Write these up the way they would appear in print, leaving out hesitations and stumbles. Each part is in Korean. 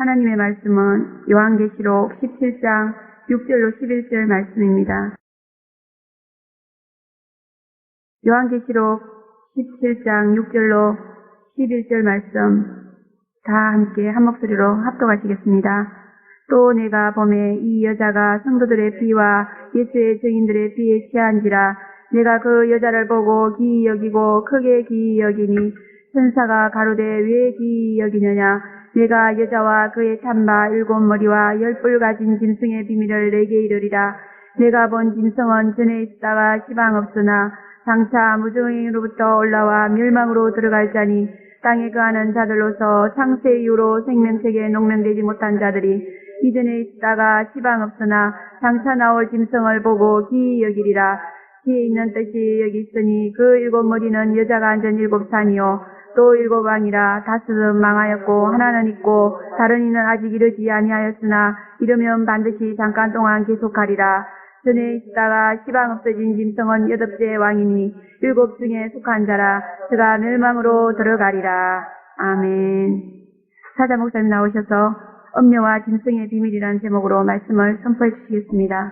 하나님의 말씀은 요한계시록 17장 6절로 11절 말씀입니다. 요한계시록 17장 6절로 11절 말씀 다 함께 한 목소리로 합독하시겠습니다. 또 내가 보매 이 여자가 성도들의 피와 예수의 증인들의 피에 취한지라. 내가 그 여자를 보고 기이 여기고 크게 기이 여기니 천사가 가로되 왜 기이 여기느냐. 내가 여자와 그의 탄바 7머리와 10뿔 가진 짐승의 비밀을 내게 이르리라. 내가 본 짐승은 전에 있다가 시방 없으나 장차 무정행으로부터 올라와 멸망으로 들어갈 자니 땅에 거하는 자들로서 창세 이후로 생명책에 농명되지 못한 자들이 이전에 있다가 시방 없으나 장차 나올 짐승을 보고 기이 여기리라. 기에 있는 뜻이 여기 있으니 그 7머리는 여자가 앉은 7산이요 또 7왕이라. 다섯은 망하였고 하나는 있고 다른 이는 아직 이르지 아니하였으나 이르면 반드시 잠깐 동안 계속하리라. 전에 있다가 시방 없어진 짐승은 8째 왕이니 7 중에 속한 자라. 그가 멸망으로 들어가리라. 아멘. 사자 목사님 나오셔서 음녀와 짐승의 비밀이라는 제목으로 말씀을 선포해 주시겠습니다.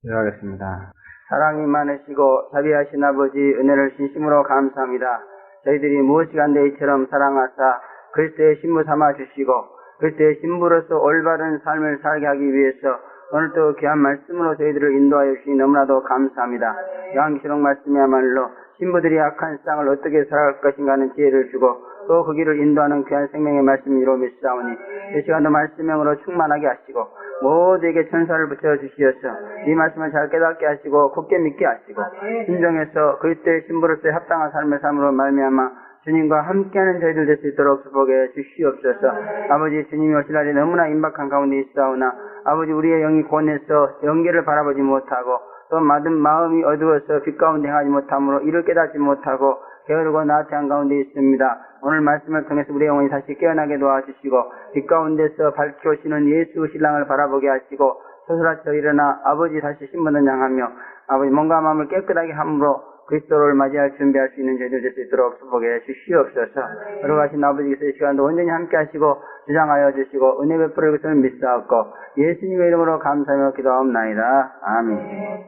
기도하겠습니다. 사랑이 많으시고 자비하신 아버지, 은혜를 진심으로 감사합니다. 저희들이 무엇이간데 이처럼 사랑하사 그리스도의 신부 삼아 주시고 그리스도의 신부로서 올바른 삶을 살게 하기 위해서 오늘도 귀한 말씀으로 저희들을 인도하여 주시니 너무나도 감사합니다. 요한계시록 말씀이야말로 신부들이 악한 세상을 어떻게 살아갈 것인가 하는 지혜를 주고 또 그 길을 인도하는 귀한 생명의 말씀이로 믿사오니 이 시간도 말씀명으로 충만하게 하시고 모두에게 천사를 붙여주시어서 이 말씀을 잘 깨닫게 하시고 굳게 믿게 하시고 진정해서 그리스도의 신부로서의 합당한 삶의 삶으로 말미암아 주님과 함께하는 저희들 될 수 있도록 축복해 주시옵소서. 아버지, 주님이 오실 날이 너무나 임박한 가운데 있사오나 아버지, 우리의 영이 고뇌서 영계를 바라보지 못하고 또 마음이 어두워서 빛 가운데 행하지 못함으로 이를 깨닫지 못하고 게으르고 나태한 가운데 있습니다. 오늘 말씀을 통해서 우리의 영혼이 다시 깨어나게 도와주시고 빛 가운데서 밝혀오시는 예수 신랑을 바라보게 하시고 소설하쳐 일어나 아버지 다시 신부는 향하며 아버지 몸과 마음을 깨끗하게 함으로 그리스도를 맞이할 준비할 수 있는 저희들 될 수 있도록 축복해 주시옵소서. 걸어가신 아버지께서 이 시간도 온전히 함께 하시고 주장하여 주시고 은혜 베풀어 것을 믿사옵고 예수님의 이름으로 감사하며 기도하옵나이다. 아멘.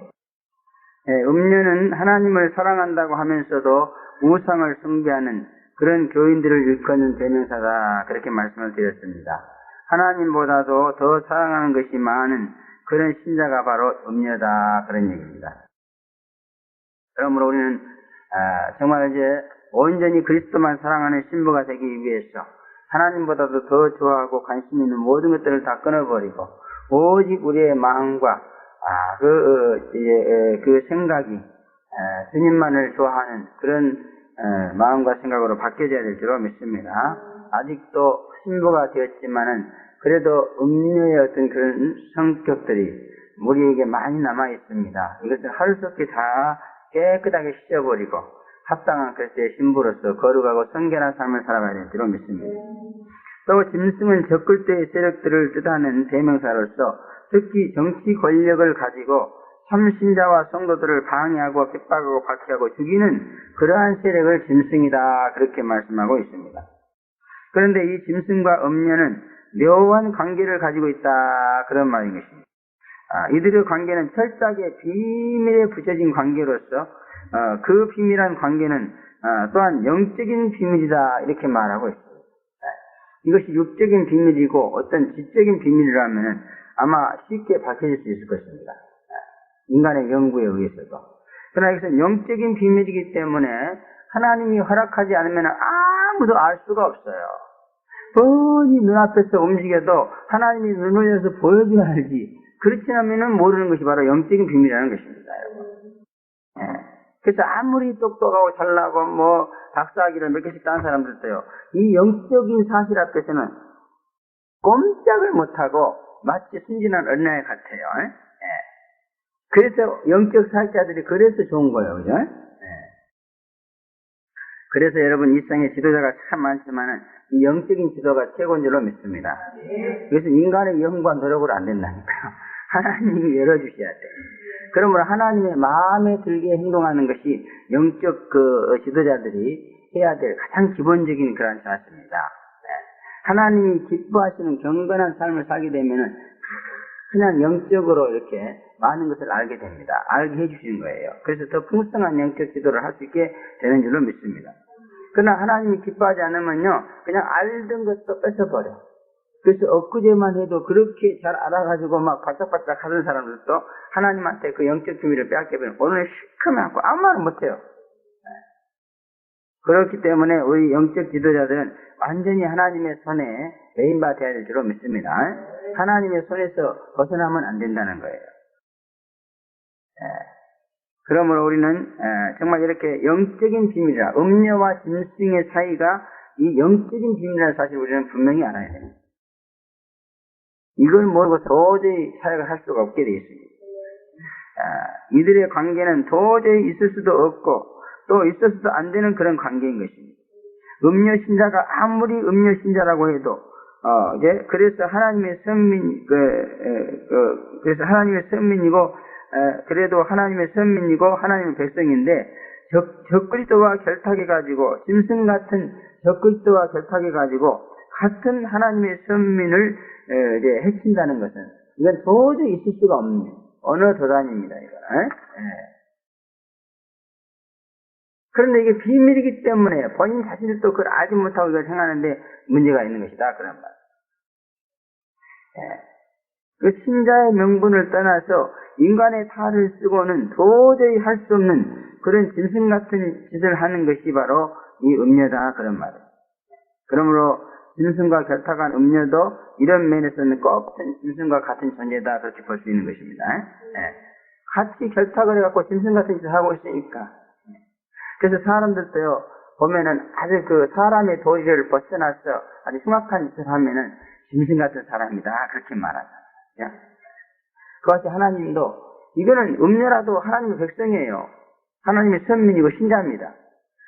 음녀는 하나님을 사랑한다고 하면서도 우상을 숭배하는 그런 교인들을 일컫는 대명사다. 그렇게 말씀을 드렸습니다. 하나님보다도 더 사랑하는 것이 많은 그런 신자가 바로 음녀다. 그런 얘기입니다. 그러므로 우리는 정말 이제 온전히 그리스도만 사랑하는 신부가 되기 위해서 하나님보다도 더 좋아하고 관심 있는 모든 것들을 다 끊어버리고 오직 우리의 마음과 그 생각이 주님만을 좋아하는 그런 마음과 생각으로 바뀌어져야 될 줄로 믿습니다. 아직도 신부가 되었지만은 그래도 음녀의 어떤 그런 성격들이 우리에게 많이 남아 있습니다. 이것을 하루 수 없게 다 깨끗하게 씻어버리고 합당한 그리스도의 신부로서 거룩하고 성결한 삶을 살아가야 될 줄로 믿습니다. 또 짐승은 적글대의 세력들을 뜻하는 대명사로서 특히 정치 권력을 가지고 참신자와 성도들을 방해하고 핍박하고 박해하고 죽이는 그러한 세력을 짐승이다. 그렇게 말씀하고 있습니다. 그런데 이 짐승과 음녀는 묘한 관계를 가지고 있다. 그런 말인 것입니다. 이들의 관계는 철저하게 비밀에 붙여진 관계로서 그 비밀한 관계는 또한 영적인 비밀이다. 이렇게 말하고 있습니다. 이것이 육적인 비밀이고 어떤 지적인 비밀이라면 아마 쉽게 밝혀질 수 있을 것입니다. 인간의 연구에 의해서도. 그러나 이것은 영적인 비밀이기 때문에 하나님이 허락하지 않으면 아무도 알 수가 없어요. 뻔히 눈앞에서 움직여도 하나님이 눈을 열어서 보여줘야 알지. 그렇지 않으면 모르는 것이 바로 영적인 비밀이라는 것입니다, 여러분. 그래서 아무리 똑똑하고 잘나고 박사학위를 몇 개씩 딴 사람들도요, 이 영적인 사실 앞에서는 꼼짝을 못하고 마치 순진한 어린아이 같아요. 그래서 영적 사역자들이 그래서 좋은 거예요, 그죠? 그래서 여러분 이 세상에 지도자가 참 많지만은 이 영적인 지도가 최고인 줄로 믿습니다. 그래서 인간의 영과 노력으로 안 된다니까요. 하나님이 열어주셔야 돼. 그러므로 하나님의 마음에 들게 행동하는 것이 영적 지도자들이 해야 될 가장 기본적인 그런 자세입니다. 하나님이 기뻐하시는 경건한 삶을 살게 되면은 그냥 영적으로 이렇게 많은 것을 알게 됩니다. 알게 해주시는 거예요. 그래서 더 풍성한 영적 기도를 할 수 있게 되는 줄로 믿습니다. 그러나 하나님이 기뻐하지 않으면요, 그냥 알던 것도 뺏어버려. 그래서 엊그제만 해도 그렇게 잘 알아가지고 막 바짝바짝 하던 사람들도 하나님한테 그 영적 비밀을 빼앗겨버리면 오늘 시커멓고 아무 말을 못해요. 그렇기 때문에 우리 영적 지도자들은 완전히 하나님의 손에 매인받아야 될 줄로 믿습니다. 하나님의 손에서 벗어나면 안 된다는 거예요. 그러므로 우리는 정말 이렇게 영적인 비밀이라, 음녀와 짐승의 사이가 이 영적인 비밀이라는 사실을 우리는 분명히 알아야 됩니다. 이걸 모르고 도저히 사역을 할 수가 없게 되어 있습니다. 이들의 관계는 도저히 있을 수도 없고 또 있어서도 안 되는 그런 관계인 것입니다. 음녀 신자가 아무리 음녀 신자라고 해도 그래서 하나님의 그래서 하나님의 선민이고 그래도 하나님의 선민이고 하나님의 백성인데 적그리스도와 결탁해가지고 짐승 같은 적그리스도와 결탁해가지고 같은 하나님의 선민을 해친다는 것은 이건 도저히 있을 수가 없는 어느 도단입니다. 이거는. 그런데 이게 비밀이기 때문에 본인 자신도 그걸 알지 못하고 이걸 행하는데 문제가 있는 것이다. 그런 말. 그 신자의 명분을 떠나서 인간의 탈을 쓰고는 도저히 할 수 없는 그런 짐승 같은 짓을 하는 것이 바로 이 음녀다. 그런 말이에요. 그러므로 짐승과 결탁한 음녀도 이런 면에서는 꼭 짐승과 같은 존재다. 그렇게 볼 수 있는 것입니다. 같이 결탁을 해갖고 짐승 같은 짓을 하고 있으니까. 그래서 사람들도요, 보면은 아주 그 사람의 도리를 벗어나서 아주 흉악한 짓을 하면은 짐승 같은 사람이다. 그렇게 말하잖아요. 그것이 하나님도, 이거는 음녀라도 하나님의 백성이에요. 하나님의 선민이고 신자입니다.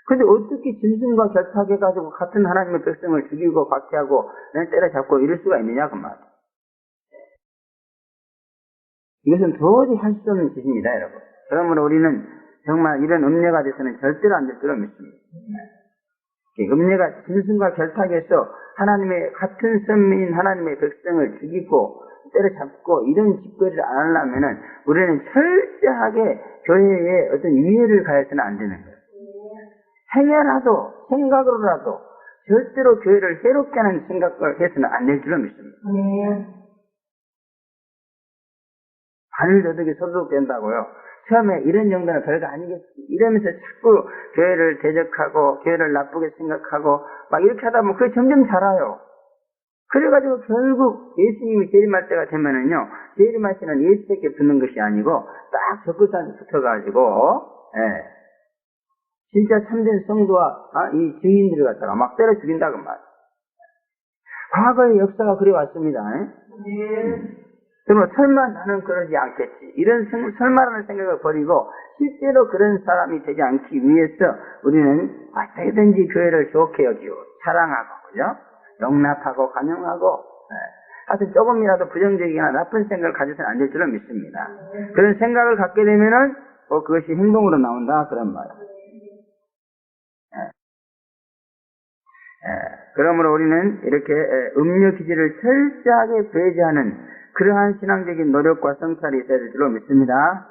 근데 어떻게 짐승과 결탁해가지고 같은 하나님의 백성을 죽이고 박해하고 때려잡고 이럴 수가 있느냐, 그 말. 이것은 도저히 할 수 없는 짓입니다, 여러분. 그러므로 우리는 정말 이런 음녀가 돼서는 절대로 안 될 줄로 믿습니다. 음녀가 짐승과 결탁해서 하나님의 같은 선민인 하나님의 백성을 죽이고 때려잡고 이런 짓거리를 안 하려면은 우리는 철저하게 교회에 어떤 위해를 가해서는 안 되는 거예요. 행여라도 생각으로라도 절대로 교회를 해롭게 하는 생각을 해서는 안 될 줄로 믿습니다. 바늘도둑이 소독된다고요. 처음에 이런 정도는 별거 아니겠지 이러면서 자꾸 교회를 대적하고 교회를 나쁘게 생각하고 막 이렇게 하다 보면 그게 점점 자라요. 그래가지고 결국 예수님이 재림할 때가 되면은요, 재림하시는 예수께 붙는 것이 아니고 딱 적그리스도한테 붙어가지고 진짜 참된 성도와 이 증인들을 갖다가 막 때려 죽인다고 말이에요. 과거의 역사가 그래 왔습니다. 그러면 설마 나는 그러지 않겠지. 이런 설마라는 생각을 버리고 실제로 그런 사람이 되지 않기 위해서 우리는 어떻게든지 교회를 좋게 여기고 사랑하고, 그죠? 용납하고 관용하고, 하여튼 조금이라도 부정적이거나 나쁜 생각을 가져서는 안 될 줄로 믿습니다. 그런 생각을 갖게 되면은 그것이 행동으로 나온다. 그런 말이에요. 그러므로 우리는 이렇게 음녀 기질을 철저하게 배제하는 그러한 신앙적인 노력과 성찰이 있어야 될 줄로 믿습니다.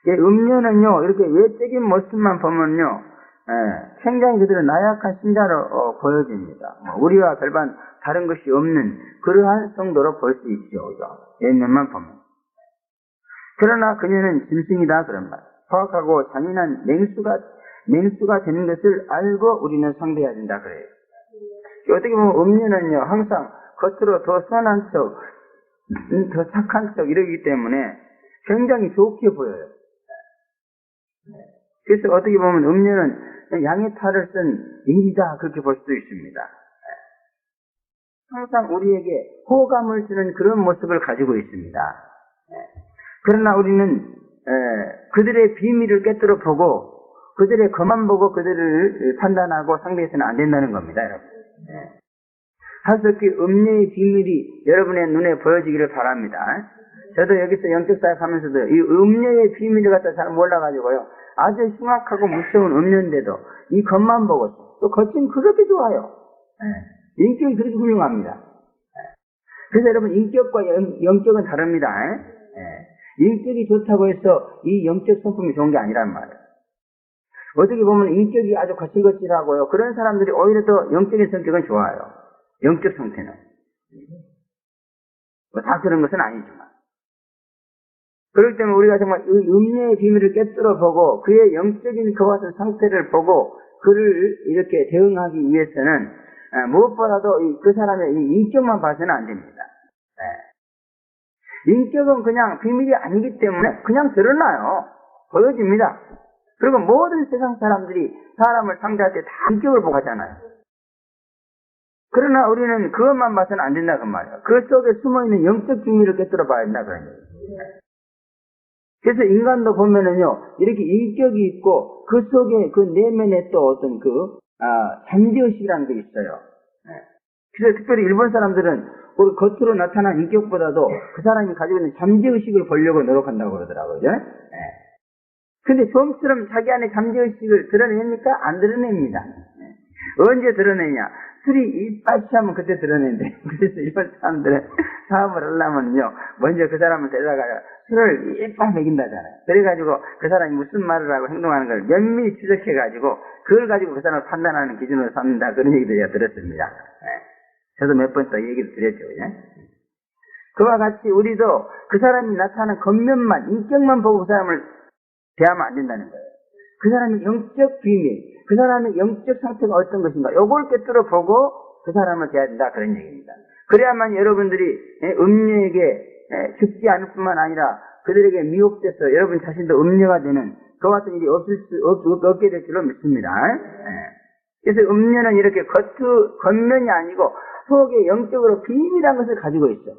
음녀는요, 이렇게 외적인 모습만 보면요, 굉장히 그들은 나약한 신자로 보여집니다. 우리와 별반 다른 것이 없는 그러한 성도로 볼 수 있죠. 옛날만 보면. 그러나 그녀는 짐승이다. 그런 말. 포악하고 잔인한 맹수가 되는 것을 알고 우리는 상대해야 된다. 그래요. 어떻게 보면 음녀는요, 항상 겉으로 더 선한 척, 더 착한 척 이러기 때문에 굉장히 좋게 보여요. 그래서 어떻게 보면 음녀는 양의 탈을 쓴 인이다. 그렇게 볼 수도 있습니다. 항상 우리에게 호감을 주는 그런 모습을 가지고 있습니다. 그러나 우리는 그들의 비밀을 꿰뚫어 보고 그들의 겉만 보고 그들을 판단하고 상대해서는 안 된다는 겁니다, 여러분. 하석기 음녀의 비밀이 여러분의 눈에 보여지기를 바랍니다. 저도 여기서 영적 사역 하면서도 이 음녀의 비밀을 갖다 잘 몰라가지고요. 아주 흉악하고 무서운 음녀인데도 이 겉만 보고 또 겉은 그렇게 좋아요. 인격이 그렇게 훌륭합니다. 그래서 여러분 인격과 영적은 다릅니다. 인격이 좋다고 해서 이 영적 성품이 좋은 게 아니란 말이에요. 어떻게 보면 인격이 아주 거칠거칠하고요. 그런 사람들이 오히려 더 영적인 성격은 좋아요. 영적 상태는. 뭐 다 그런 것은 아니지만. 그렇기 때문에 우리가 정말 이 음녀의 비밀을 깨뜨려 보고 그의 영적인 그와 같은 상태를 보고 그를 이렇게 대응하기 위해서는 무엇보다도 그 사람의 이 인격만 봐서는 안 됩니다. 인격은 그냥 비밀이 아니기 때문에 그냥 드러나요. 보여집니다. 그리고 모든 세상 사람들이 사람을 상대할 때 다 인격을 보고 하잖아요. 그러나 우리는 그것만 봐서는 안 된다 그 말이에요. 그 속에 숨어있는 영적 비밀을 깨뜨려 봐야 된다 그런 얘기예요. 그래서 인간도 보면은요, 이렇게 인격이 있고, 그 속에 그 내면에 또 어떤 잠재의식이라는 게 있어요. 그래서 특별히 일본 사람들은 우리 겉으로 나타난 인격보다도 그 사람이 가지고 있는 잠재의식을 보려고 노력한다고 그러더라고요. 근데 좀처럼 자기 안에 잠재의식을 드러냅니까? 안 드러냅니다. 언제 드러내냐? 술이 이빨 취하면 그때 드러낸대. 그래서 일본 사람들은 사업을 하려면요, 먼저 그 사람을 데려다가 술을 이빨 먹인다잖아요. 그래가지고 그 사람이 무슨 말을 하고 행동하는 걸 면밀히 추적해가지고 그걸 가지고 그 사람을 판단하는 기준으로 삼는다. 그런 얘기도 제가 들었습니다. 저도 몇 번 또 얘기를 드렸죠. 그와 같이 우리도 그 사람이 나타나는 겉면만, 인격만 보고 그 사람을 대하면 안 된다는 거예요. 그 사람의 영적 비밀, 그 사람의 영적 상태가 어떤 것인가, 요걸 깨뜨려 보고 그 사람을 대해야 된다. 그런 얘기입니다. 그래야만 여러분들이 음녀에게 죽지 않을 뿐만 아니라 그들에게 미혹돼서 여러분 자신도 음녀가 되는 그와 같은 일이 없게 될 줄로 믿습니다. 그래서 음녀는 이렇게 겉면이 아니고 속에 영적으로 비밀한 것을 가지고 있어.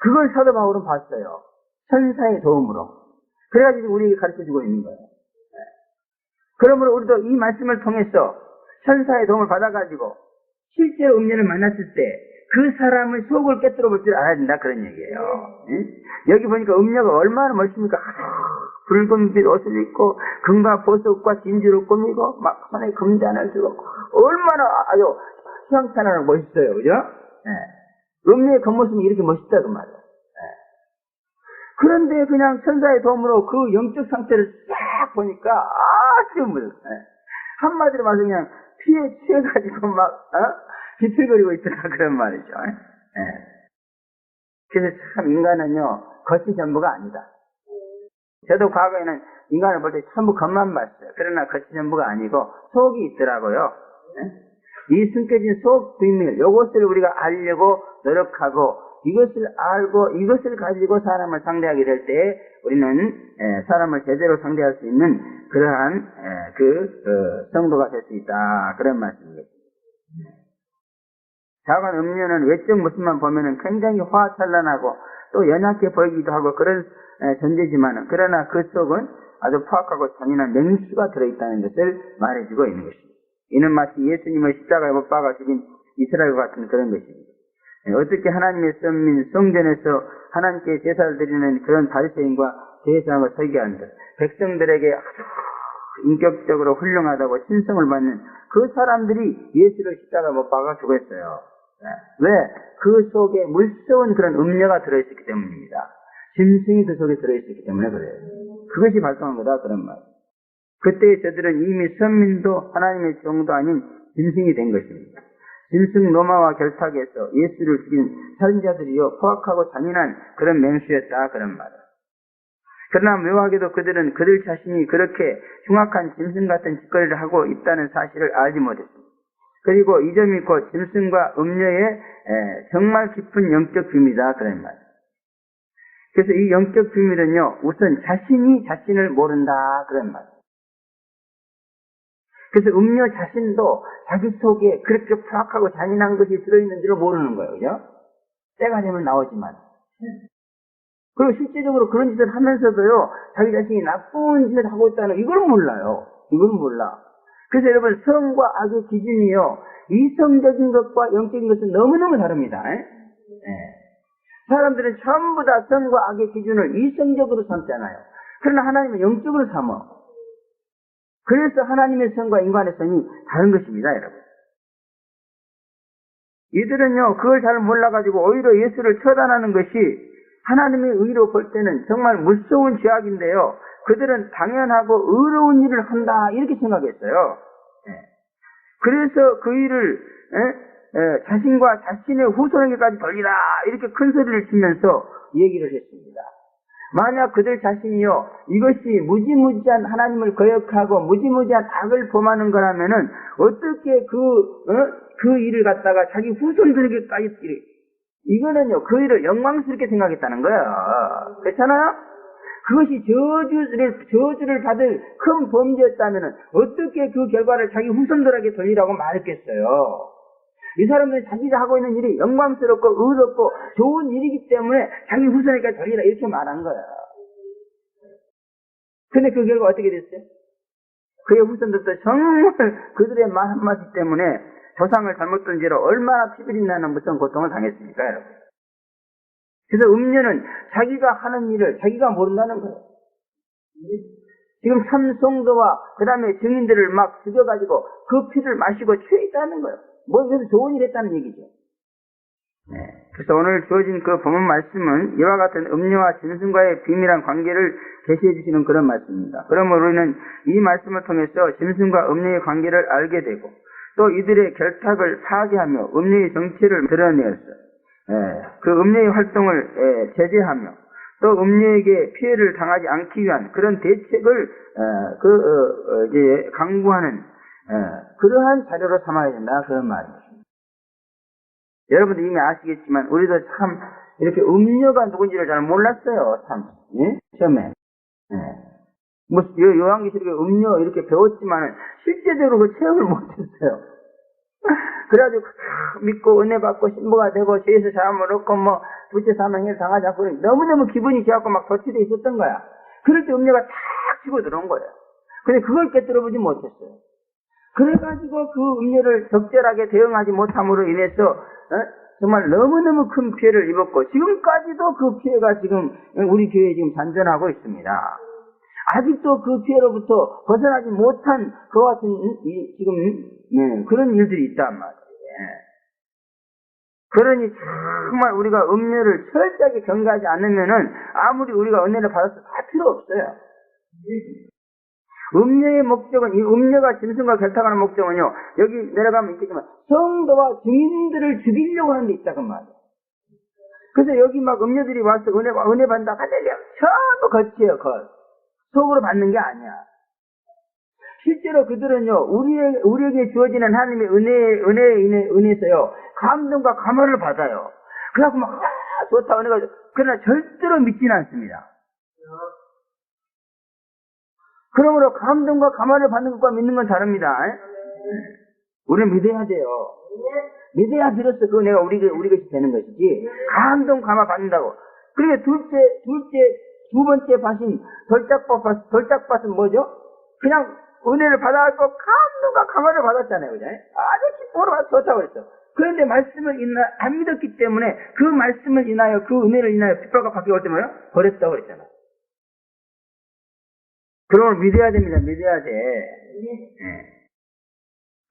그걸 사도 바울은 봤어요. 천사의 도움으로. 그래가지고 우리에게 가르쳐주고 있는 거예요. 그러므로 우리도 이 말씀을 통해서 천사의 도움을 받아가지고 실제로 음녀를 만났을 때 그 사람의 속을 깨뜨려 볼 줄 알아야 된다. 그런 얘기예요. 여기 보니까 음녀가 얼마나 멋있습니까? 붉은빛 옷을 입고 금과 보석과 진주를 꾸미고 막 손에 금잔을 들고 얼마나 아주 휘황찬란하고 멋있어요. 그죠? 음녀의 겉모습이 이렇게 멋있다 그 말이에요. 그런데 그냥 천사의 도움으로 그 영적 상태를 싹 보니까 아주 한마디로 말해서 그냥 피에 취해가지고 막 비틀거리고 있더라 그런 말이죠. 그래서 참 인간은요 겉이 전부가 아니다. 저도 과거에는 인간을 볼 때 전부 겉만 봤어요. 그러나 겉이 전부가 아니고 속이 있더라고요. 이 숨겨진 속 비밀, 요것을 우리가 알려고 노력하고 이것을 알고 이것을 가지고 사람을 상대하게 될 때 우리는 사람을 제대로 상대할 수 있는 그러한 성도가 될 수 있다. 그런 말씀입니다. 작은 음료는 외적 모습만 보면은 굉장히 화찬란하고 또 연약해 보이기도 하고 그런 존재지만은 그러나 그 속은 아주 포악하고 잔인한 맹수가 들어있다는 것을 말해주고 있는 것입니다. 이는 마치 예수님을 십자가에 못 박아 죽인 이스라엘과 같은 그런 것입니다. 어떻게 하나님의 선민 성전에서 하나님께 제사를 드리는 그런 바리새인과 제사장을 설계한다. 백성들에게 아주 인격적으로 훌륭하다고 신성을 받는 그 사람들이 예수를 십자가에 못 박아 죽었어요. 왜? 그 속에 물서운 그런 음료가 들어있었기 때문입니다. 짐승이 그 속에 들어있었기 때문에 그래요. 그것이 발동한 거다 그런 말. 그때 저들은 이미 선민도 하나님의 종도 아닌 짐승이 된 것입니다. 짐승 로마와 결탁해서 예수를 죽인 살인자들이요 포악하고 잔인한 그런 맹수였다 그런 말이에요. 그러나 묘하게도 그들은 그들 자신이 그렇게 흉악한 짐승 같은 짓거리를 하고 있다는 사실을 알지 못했습니다. 그리고 이 점이 곧 짐승과 음녀의 정말 깊은 영적 비밀이다 그런 말이에요. 그래서 이 영적 비밀은요 우선 자신이 자신을 모른다 그런 말이에요. 그래서 음녀 자신도 자기 속에 그렇게 포악하고 잔인한 것이 들어있는 줄을 모르는 거예요. 그죠? 때가 되면 나오지만. 그리고 실제적으로 그런 짓을 하면서도요, 자기 자신이 나쁜 짓을 하고 있다는 이걸 몰라요. 이걸 몰라. 그래서 여러분, 성과 악의 기준이요, 이성적인 것과 영적인 것은 너무너무 다릅니다. 사람들은 전부 다 선과 악의 기준을 이성적으로 삼잖아요. 그러나 하나님은 영적으로 삼어. 그래서 하나님의 선과 인간의 선이 다른 것입니다, 여러분. 이들은요, 그걸 잘 몰라가지고 오히려 예수를 처단하는 것이 하나님의 의로 볼 때는 정말 무서운 죄악인데요. 그들은 당연하고 의로운 일을 한다, 이렇게 생각했어요. 그래서 그 일을 자신과 자신의 후손에게까지 돌리라, 이렇게 큰 소리를 치면서 얘기를 했습니다. 만약 그들 자신이요, 이것이 무지무지한 하나님을 거역하고 무지무지한 악을 범하는 거라면은 어떻게 그 일을 갖다가 자기 후손들에게까지 이거는요, 그 일을 영광스럽게 생각했다는 거예요. 그렇잖아요? 그것이 저주를 받을 큰 범죄였다면은 어떻게 그 결과를 자기 후손들에게 돌리라고 말했겠어요? 이 사람들이 자기가 하고 있는 일이 영광스럽고 의롭고 좋은 일이기 때문에 자기 후손에게 돌리라, 이렇게 말한 거야. 근데 그 결과 어떻게 됐어요? 그의 후손들도 정말 그들의 말 한마디 때문에 조상을 잘못 든 죄로 얼마나 피비린 나는 무슨 고통을 당했습니까, 여러분? 그래서 음녀는 자기가 하는 일을 자기가 모른다는 거예요. 지금 참성도와 그 다음에 증인들을 막 죽여가지고 그 피를 마시고 취했다는 거예요. 뭐 그래서 좋은 일 했다는 얘기죠. 그래서 오늘 주어진 그 본문 말씀은 이와 같은 음녀와 짐승과의 비밀한 관계를 제시해 주시는 그런 말씀입니다. 그러므로 우리는 이 말씀을 통해서 짐승과 음녀의 관계를 알게 되고 또 이들의 결탁을 파괴하며 음녀의 정체를 드러내었어요. 그 음녀의 활동을 제재하며 또 음녀에게 피해를 당하지 않기 위한 그런 대책을 이제 강구하는 그러한 자료로 삼아야 된다, 그런 말입니다. 여러분들 이미 아시겠지만 우리도 참 이렇게 음녀가 누군지를 잘 몰랐어요, 참. 예? 처음에. 뭐 요한계시록에 음녀 이렇게 배웠지만 실제적으로 그 체험을 못했어요. 그래가지고 믿고 은혜 받고 신부가 되고 죄에서 자유함을 얻고 뭐 부채 사망을 당하지 않고 너무너무 기분이 좋았고 막 도취돼 있었던 거야. 그럴 때 음녀가 탁 치고 들어온 거예요. 근데 그걸 깨뜨려보지 못했어요. 그래가지고 그 음녀를 적절하게 대응하지 못함으로 인해서 정말 너무너무 큰 피해를 입었고 지금까지도 그 피해가 지금 우리 교회에 지금 잔존하고 있습니다. 아직도 그 피해로부터 벗어나지 못한 그와 같은 지금 그런 일들이 있단 말이에요. 그러니 정말 우리가 음녀를 철저하게 경계하지 않으면은 아무리 우리가 은혜를 받아서 다 필요 없어요. 음녀의 목적은, 이 음녀가 짐승과 결탁하는 목적은요, 여기 내려가면 있겠지만 성도와 증인들을 죽이려고 하는 데 있다, 그 말이에요. 그래서 여기 막 음녀들이 와서 은혜 받는다 할렐루야 전부 겉이에요, 겉. 속으로 받는 게 아니야. 실제로 그들은요, 우리에게 주어지는 하나님의 은혜에서요, 감동과 감화를 받아요. 그래갖고 막, 좋다, 은혜가, 그러나 절대로 믿지는 않습니다. 그러므로 감동과 감화를 받는 것과 믿는 건 다릅니다. 우리는 믿어야 돼요. 믿어야 비로소 그거 내가 우리 것이 되는 것이지, 감동, 감화 받는다고. 그리고 두 번째 밭인 돌짝밭은 뭐죠? 그냥 은혜를 받아갖고 감동과 감화를 받았잖아요. 그죠? 아주 기쁨으로 받아 좋다고 그랬어. 그런데 말씀을 안 믿었기 때문에 그 말씀을 인하여, 그 은혜를 인하여 빗발과 바뀌고 올 때 뭐예요? 버렸다고 그랬잖아. 그러므로 믿어야 됩니다. 믿어야 돼.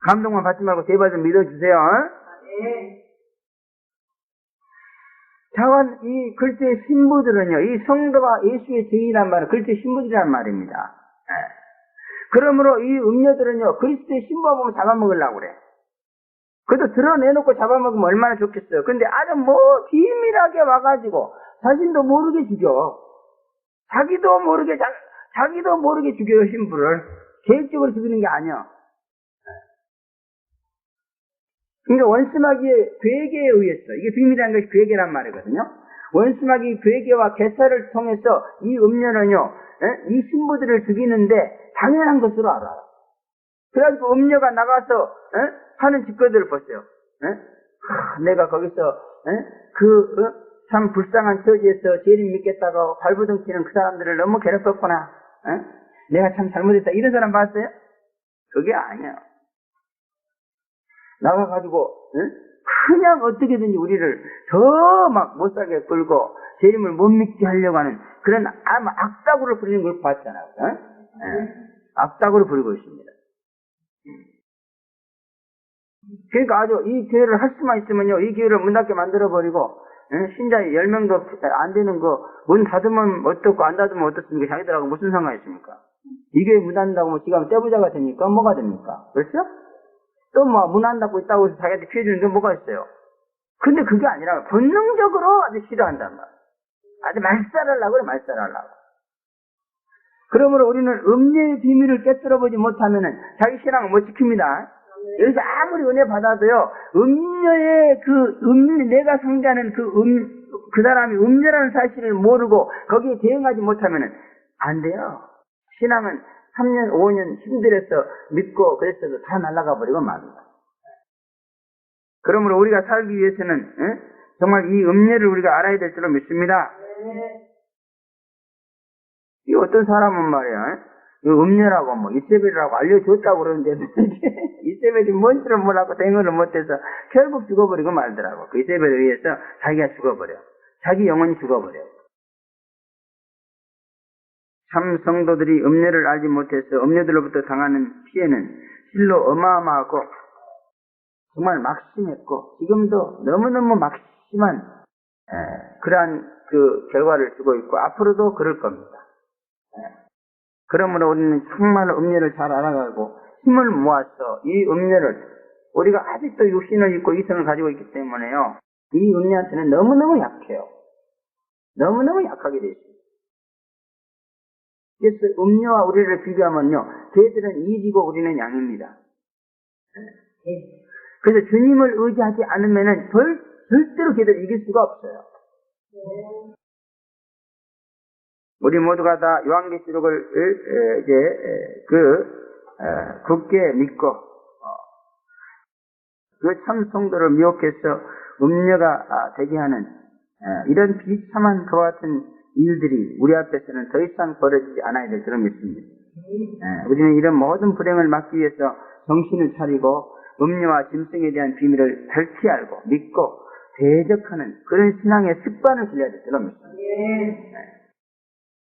감동만 받지 말고 제발 좀 믿어주세요. 자관, 이 글자의 신부들은요, 이 성도가 예수의 증인이란 말은 글자의 신부들이란 말입니다. 그러므로 이 음녀들은요, 그리스도의 신부가 보면 잡아먹으려고 그래. 그래도 드러내놓고 잡아먹으면 얼마나 좋겠어요. 근데 아주 비밀하게 와가지고, 자신도 모르게 죽여. 자기도 모르게 죽여요, 신부를. 계획적으로 죽이는 게 아니야. 그러니까 원수마귀의 괴계에 의해서, 이게 비밀이라는 것이 괴계란 말이거든요. 원수마귀 괴계와 개사를 통해서 이 음녀는요, 이 신부들을 죽이는데 당연한 것으로 알아요. 그래가지고 음녀가 나가서 하는 짓거리를 보세요. 내가 거기서 참 불쌍한 처지에서 죄를 믿겠다고 발부둥키는 그 사람들을 너무 괴롭혔구나. 내가 참 잘못했다. 이런 사람 봤어요? 그게 아니에요. 나가가지고 그냥 어떻게든지 우리를 더 막 못살게 끌고 재림을 못 믿게 하려고 하는 그런 아마 악다구를 부리는 걸 봤잖아요. 악다구를 부리고 있습니다. 그러니까 아주 이 교회를 할 수만 있으면요, 이 교회를 문 닫게 만들어버리고, 신자 10명도 안 되는 거, 문 닫으면 어떻고, 안 닫으면 어떻습니까? 자기들하고 무슨 상관이 있습니까? 이 교회 문 닫는다고 뭐 지가 떼부자가 됩니까? 뭐가 됩니까? 그렇죠? 또 뭐 문 안 닫고 있다고 해서 자기한테 피해 주는 게 뭐가 있어요? 근데 그게 아니라 본능적으로 아주 싫어한단 말이에요. 아주 말살하려고 그래, 말살하려고. 그러므로 우리는 음녀의 비밀을 깨뜨려보지 못하면은 자기 신앙을 못 지킵니다. 여기서 아무리 은혜 받아도요, 음녀의 내가 상대하는 그 사람이 음녀라는 사실을 모르고 거기에 대응하지 못하면은 안 돼요. 신앙은 3년, 5년 힘들어서 믿고 그랬어도 다 날아가 버리고 맙니다. 그러므로 우리가 살기 위해서는, 정말 이 음녀를 우리가 알아야 될 줄로 믿습니다. 이 어떤 사람은 말이야, 음녀라고 뭐 이세벨이라고 알려줬다고 그러는데 이세벨이 뭔지를 몰라고 대응을 못해서 결국 죽어버리고 말더라고. 그 이세벨에 의해서 자기가 죽어버려. 자기 영혼이 죽어버려. 참 성도들이 음녀를 알지 못해서 음녀들로부터 당하는 피해는 실로 어마어마하고 정말 막심했고 지금도 너무너무 막심한 그러한 그 결과를 주고 있고 앞으로도 그럴 겁니다. 그러므로 우리는 정말 음녀를 잘 알아가고 힘을 모아서 이 음녀를 우리가 아직도 육신을 입고 이성을 가지고 있기 때문에요. 이 음녀한테는 너무너무 약해요. 너무너무 약하게 되어 있습니다. 그래서 음녀와 우리를 비교하면요. 걔들은 이지고 우리는 양입니다. 그래서 주님을 의지하지 않으면은 절대로 걔들 이길 수가 없어요. 우리 모두가 다 요한계시록을 굳게 믿고 그 참 성도를 미혹해서 음녀가 되게 하는 이런 비참한 그와 같은 일들이 우리 앞에서는 더 이상 벌어지지 않아야 될 줄로 믿습니다. 우리는 이런 모든 불행을 막기 위해서 정신을 차리고 음녀와 짐승에 대한 비밀을 밝히 알고 믿고 대적하는 그런 신앙의 습관을 들여야 될 줄로 믿습니다.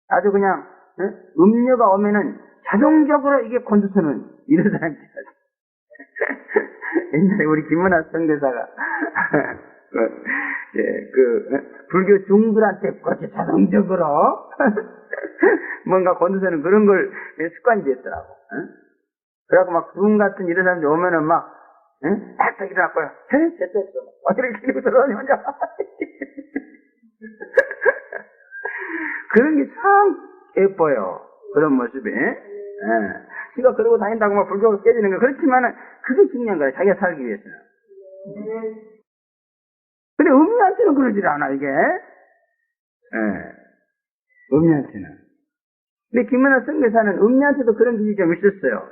아주 그냥 음녀가 오면은 자동적으로 이게 곤두서는 이런 사람이 있어요. 옛날에 우리 김문아 선교사가 불교 중들한테 그렇게 자동적으로 뭔가 곤두서는 그런 걸 습관이 됐더라고. 그래갖고 막 중 같은 이런 사람들 오면은 막 딱 일어났고요. 됐어. 이렇게 들고 들어오니 혼자. 그런 게 참 예뻐요. 그런 모습이. 지가 그러고 다닌다고 막 불교가 깨지는 거 그렇지만은 그게 중요한 거예요. 자기가 살기 위해서는. 근데 음녀한테는 그러질 않아, 이게. 음녀한테는. 근데 김문아 선교사는 음녀한테도 그런 기질이 좀 있었어요.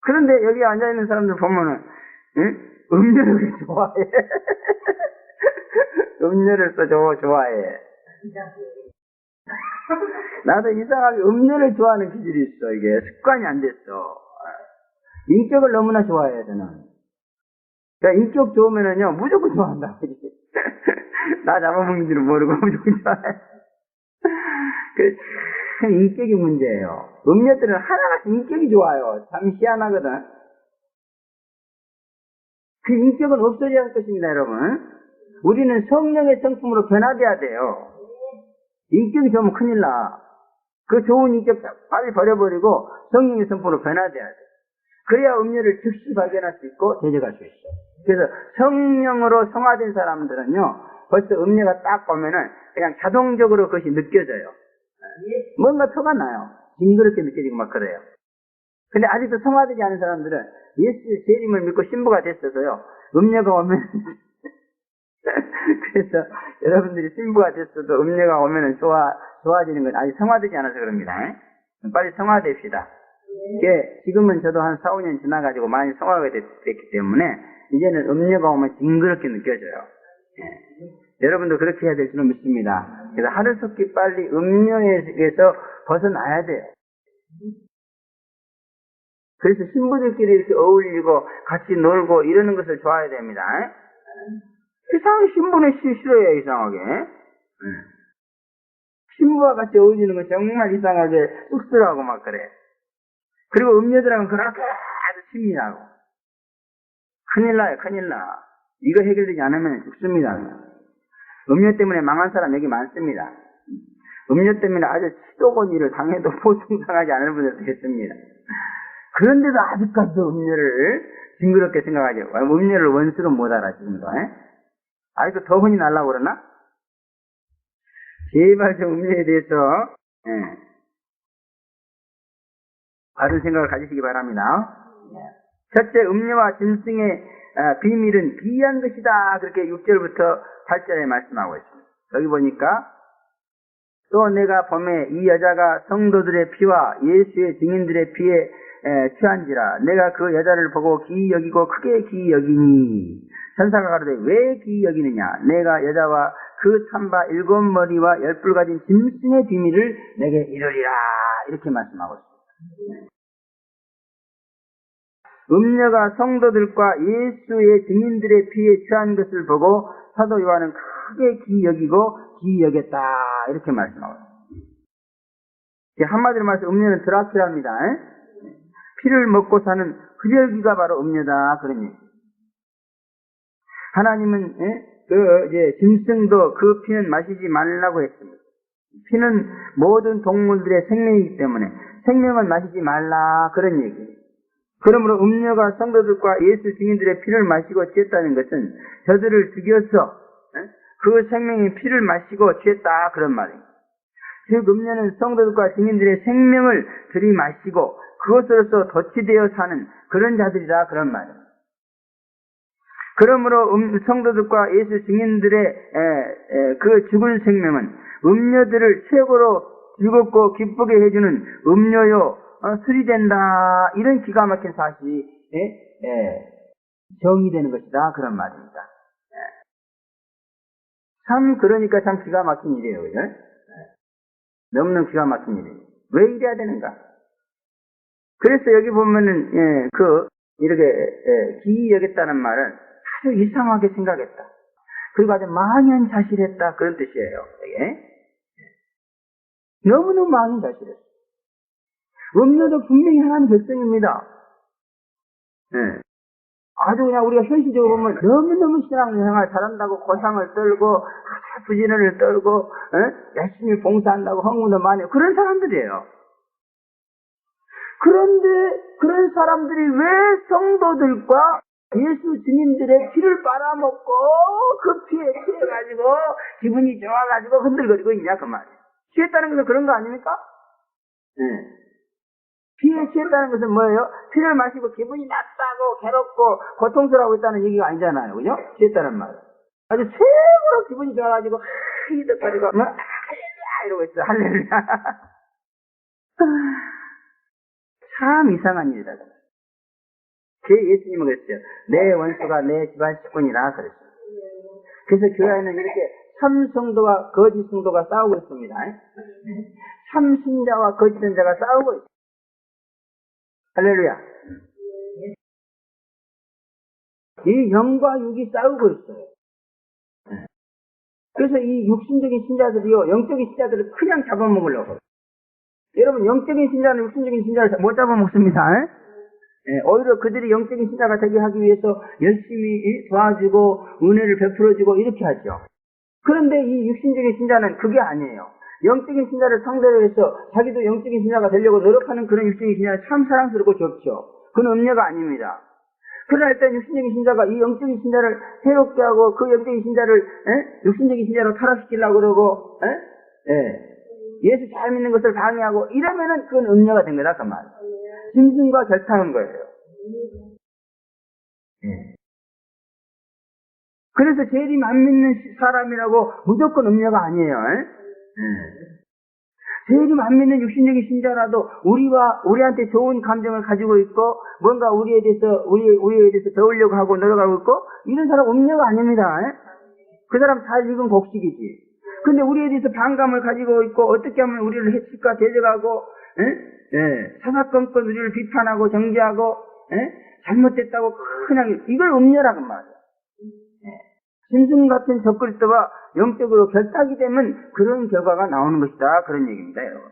그런데 여기 앉아있는 사람들 보면은, 음녀를 그렇게 좋아해. 음녀를 또 좋아해. 나도 이상하게 음녀를 좋아하는 기질이 있어. 이게 습관이 안 됐어. 인격을 너무나 좋아해요, 저는. 그러니까 인격 좋으면은요, 무조건 좋아한다. 나 잡아먹는 줄은 모르고 무조건 좋아해. 그 인격이 문제예요. 음녀들은 하나같이 인격이 좋아요. 참 희한하거든. 그 인격은 없어져야 할 것입니다, 여러분. 우리는 성령의 성품으로 변화돼야 돼요. 인격이 좋으면 큰일 나. 그 좋은 인격 빨리 버려버리고 성령의 성품으로 변화돼야 돼. 그래야 음녀를 즉시 발견할 수 있고 대적할 수 있어. 그래서 성령으로 성화된 사람들은요, 벌써 음녀가 딱 보면은 그냥 자동적으로 그것이 느껴져요. 뭔가 표가 나요. 징그럽게 느껴지고 막 그래요. 근데 아직도 성화되지 않은 사람들은 예수의 재림을 믿고 신부가 됐어도요, 음녀가 오면 그래서 여러분들이 신부가 됐어도 음녀가 오면은 좋아지는 건 아직 성화되지 않아서 그럽니다. 빨리 성화됩시다. 지금은 저도 한 4, 5년 지나가지고 많이 성화가 됐기 때문에 이제는 음녀가 오면 징그럽게 느껴져요. 여러분도 그렇게 해야 될 줄은 믿습니다. 그래서 하루속히 빨리 음녀에게서 벗어나야 돼요. 그래서 신부들끼리 이렇게 어울리고 같이 놀고 이러는 것을 좋아해야 됩니다. 이상하게 신부는 싫어해요, 이상하게. 신부와 같이 어울리는 건 정말 이상하게 쑥스러워하고 막 그래. 그리고 음녀들하고는 그렇게 아주 친밀하고. 큰일 나요, 큰일 나. 이거 해결되지 않으면 죽습니다. 음녀 때문에 망한 사람 여기 많습니다. 음녀 때문에 아주 치도곤 일을 당해도 보통당하지 않을 분들도 있습니다. 그런데도 아직까지도 음녀를 징그럽게 생각하죠. 음녀를 원수로 못 알아, 지금도. 아직도 더 혼이 날라고 그러나? 제발 좀 음녀에 대해서, 바른 생각을 가지시기 바랍니다. 첫째, 음녀와 짐승의 비밀은 비한 것이다. 그렇게 6절부터 8절에 말씀하고 있습니다. 여기 보니까, 또 내가 범에 이 여자가 성도들의 피와 예수의 증인들의 피에 취한지라 내가 그 여자를 보고 기이 여기고 크게 기이 여기니 천사가 가로되 왜 기이 여기느냐 내가 여자와 그 산바 7머리와 10뿔 가진 짐승의 비밀을 내게 이르리라 이렇게 말씀하고 있습니다. 음녀가 성도들과 예수의 증인들의 피에 취한 것을 보고 사도 요한은 크게 기이 여기고 기이 여겼다 이렇게 말씀하고 있습니다. 한마디로 말해서 음녀는 드라큘라입니다. 피를 먹고 사는 흡혈귀가 바로 음녀다 그런 얘기. 하나님은 짐승도 그 피는 마시지 말라고 했습니다. 피는 모든 동물들의 생명이기 때문에 생명은 마시지 말라 그런 얘기. 그러므로 음녀가 성도들과 예수 증인들의 피를 마시고 취했다는 것은 저들을 죽여서 그 생명의 피를 마시고 취했다 그런 말입니다. 즉 음녀는 성도들과 증인들의 생명을 들이마시고 그것으로서 덧치되어 사는 그런 자들이다 그런 말입니다. 그러므로 성도들과 예수 증인들의 그 죽은 생명은 음녀들을 최고로 즐겁고 기쁘게 해주는 음녀요 수리된다 이런 기가 막힌 사실이 정의되는 것이다 그런 말입니다. 참 그러니까 참 기가 막힌 일이에요. 그죠? 너무너무 기가 막힌 일이에요. 왜 이래야 되는가? 그래서 여기 보면은 이렇게 기이 여겼다는 말은 아주 이상하게 생각했다. 그리고 아주 망연자실했다 그런 뜻이에요. 너무너무 망연자실했어. 음녀도 분명히 하나님 백성입니다. 아주 그냥 우리가 현실적으로 보면 너무너무 신앙생활 잘한다고 고상을 떨고 부진을 떨고 열심히 봉사한다고 헌금도 많이 하고 그런 사람들이에요. 그런데 그런 사람들이 왜 성도들과 예수 증인들의 피를 빨아먹고 그 피에 취해가지고 기분이 좋아가지고 흔들거리고 있냐 그 말이에요. 취했다는 것은 그런 거 아닙니까? 피에 취했다는 것은 뭐예요? 피를 마시고 기분이 나쁘고 괴롭고 고통스러워하고 있다는 얘기가 아니잖아요. 그죠? 취했다는 말은. 아주 최고로 기분이 좋아가지고 히득거리고 할렐루야 이러고 있어. 할렐루야. 참 이상한 일이다. 제 예수님은 그랬어요. 내 원수가 내 집안 식구니라 그랬어요. 그래서 교회에는 이렇게 참 성도와 거짓 성도가 싸우고 있습니다. 참 신자와 거짓 신자가 싸우고 있어요. 할렐루야. 이 영과 육이 싸우고 있어요. 그래서 이 육신적인 신자들이요, 영적인 신자들을 그냥 잡아먹으려고. 여러분, 영적인 신자는 육신적인 신자를 못 잡아먹습니다. 오히려 그들이 영적인 신자가 되게 하기 위해서 열심히 도와주고, 은혜를 베풀어주고, 이렇게 하죠. 그런데 이 육신적인 신자는 그게 아니에요. 영적인 신자를 상대로 해서 자기도 영적인 신자가 되려고 노력하는 그런 육신적인 신자는 참 사랑스럽고 좋죠. 그건 음녀가 아닙니다. 그러나 일단 육신적인 신자가 이 영적인 신자를 해롭게 하고 그 영적인 신자를 육신적인 신자로 타락시키려고 그러고 예수 잘 믿는 것을 방해하고 이러면은 그건 음녀가 된 거다 그 말. 짐승과 결탁한 거예요. 그래서 재림 안 믿는 사람이라고 무조건 음녀가 아니에요. 재림 안 믿는 육신적인 신자라도 우리한테 좋은 감정을 가지고 있고 뭔가 우리에 대해서 배우려고 하고 노력하고 있고 이런 사람 음녀가 아닙니다. 그 사람 잘 익은 곡식이지. 근데 우리에 대해서 반감을 가지고 있고 어떻게 하면 우리를 해칠까 대적하고 사사건건 우리를 비판하고 정죄하고 잘못됐다고 그냥 이걸 음녀라고 말이야. 짐승 같은 적그리스도와 영적으로 결탁이 되면 그런 결과가 나오는 것이다. 그런 얘기입니다, 여러분.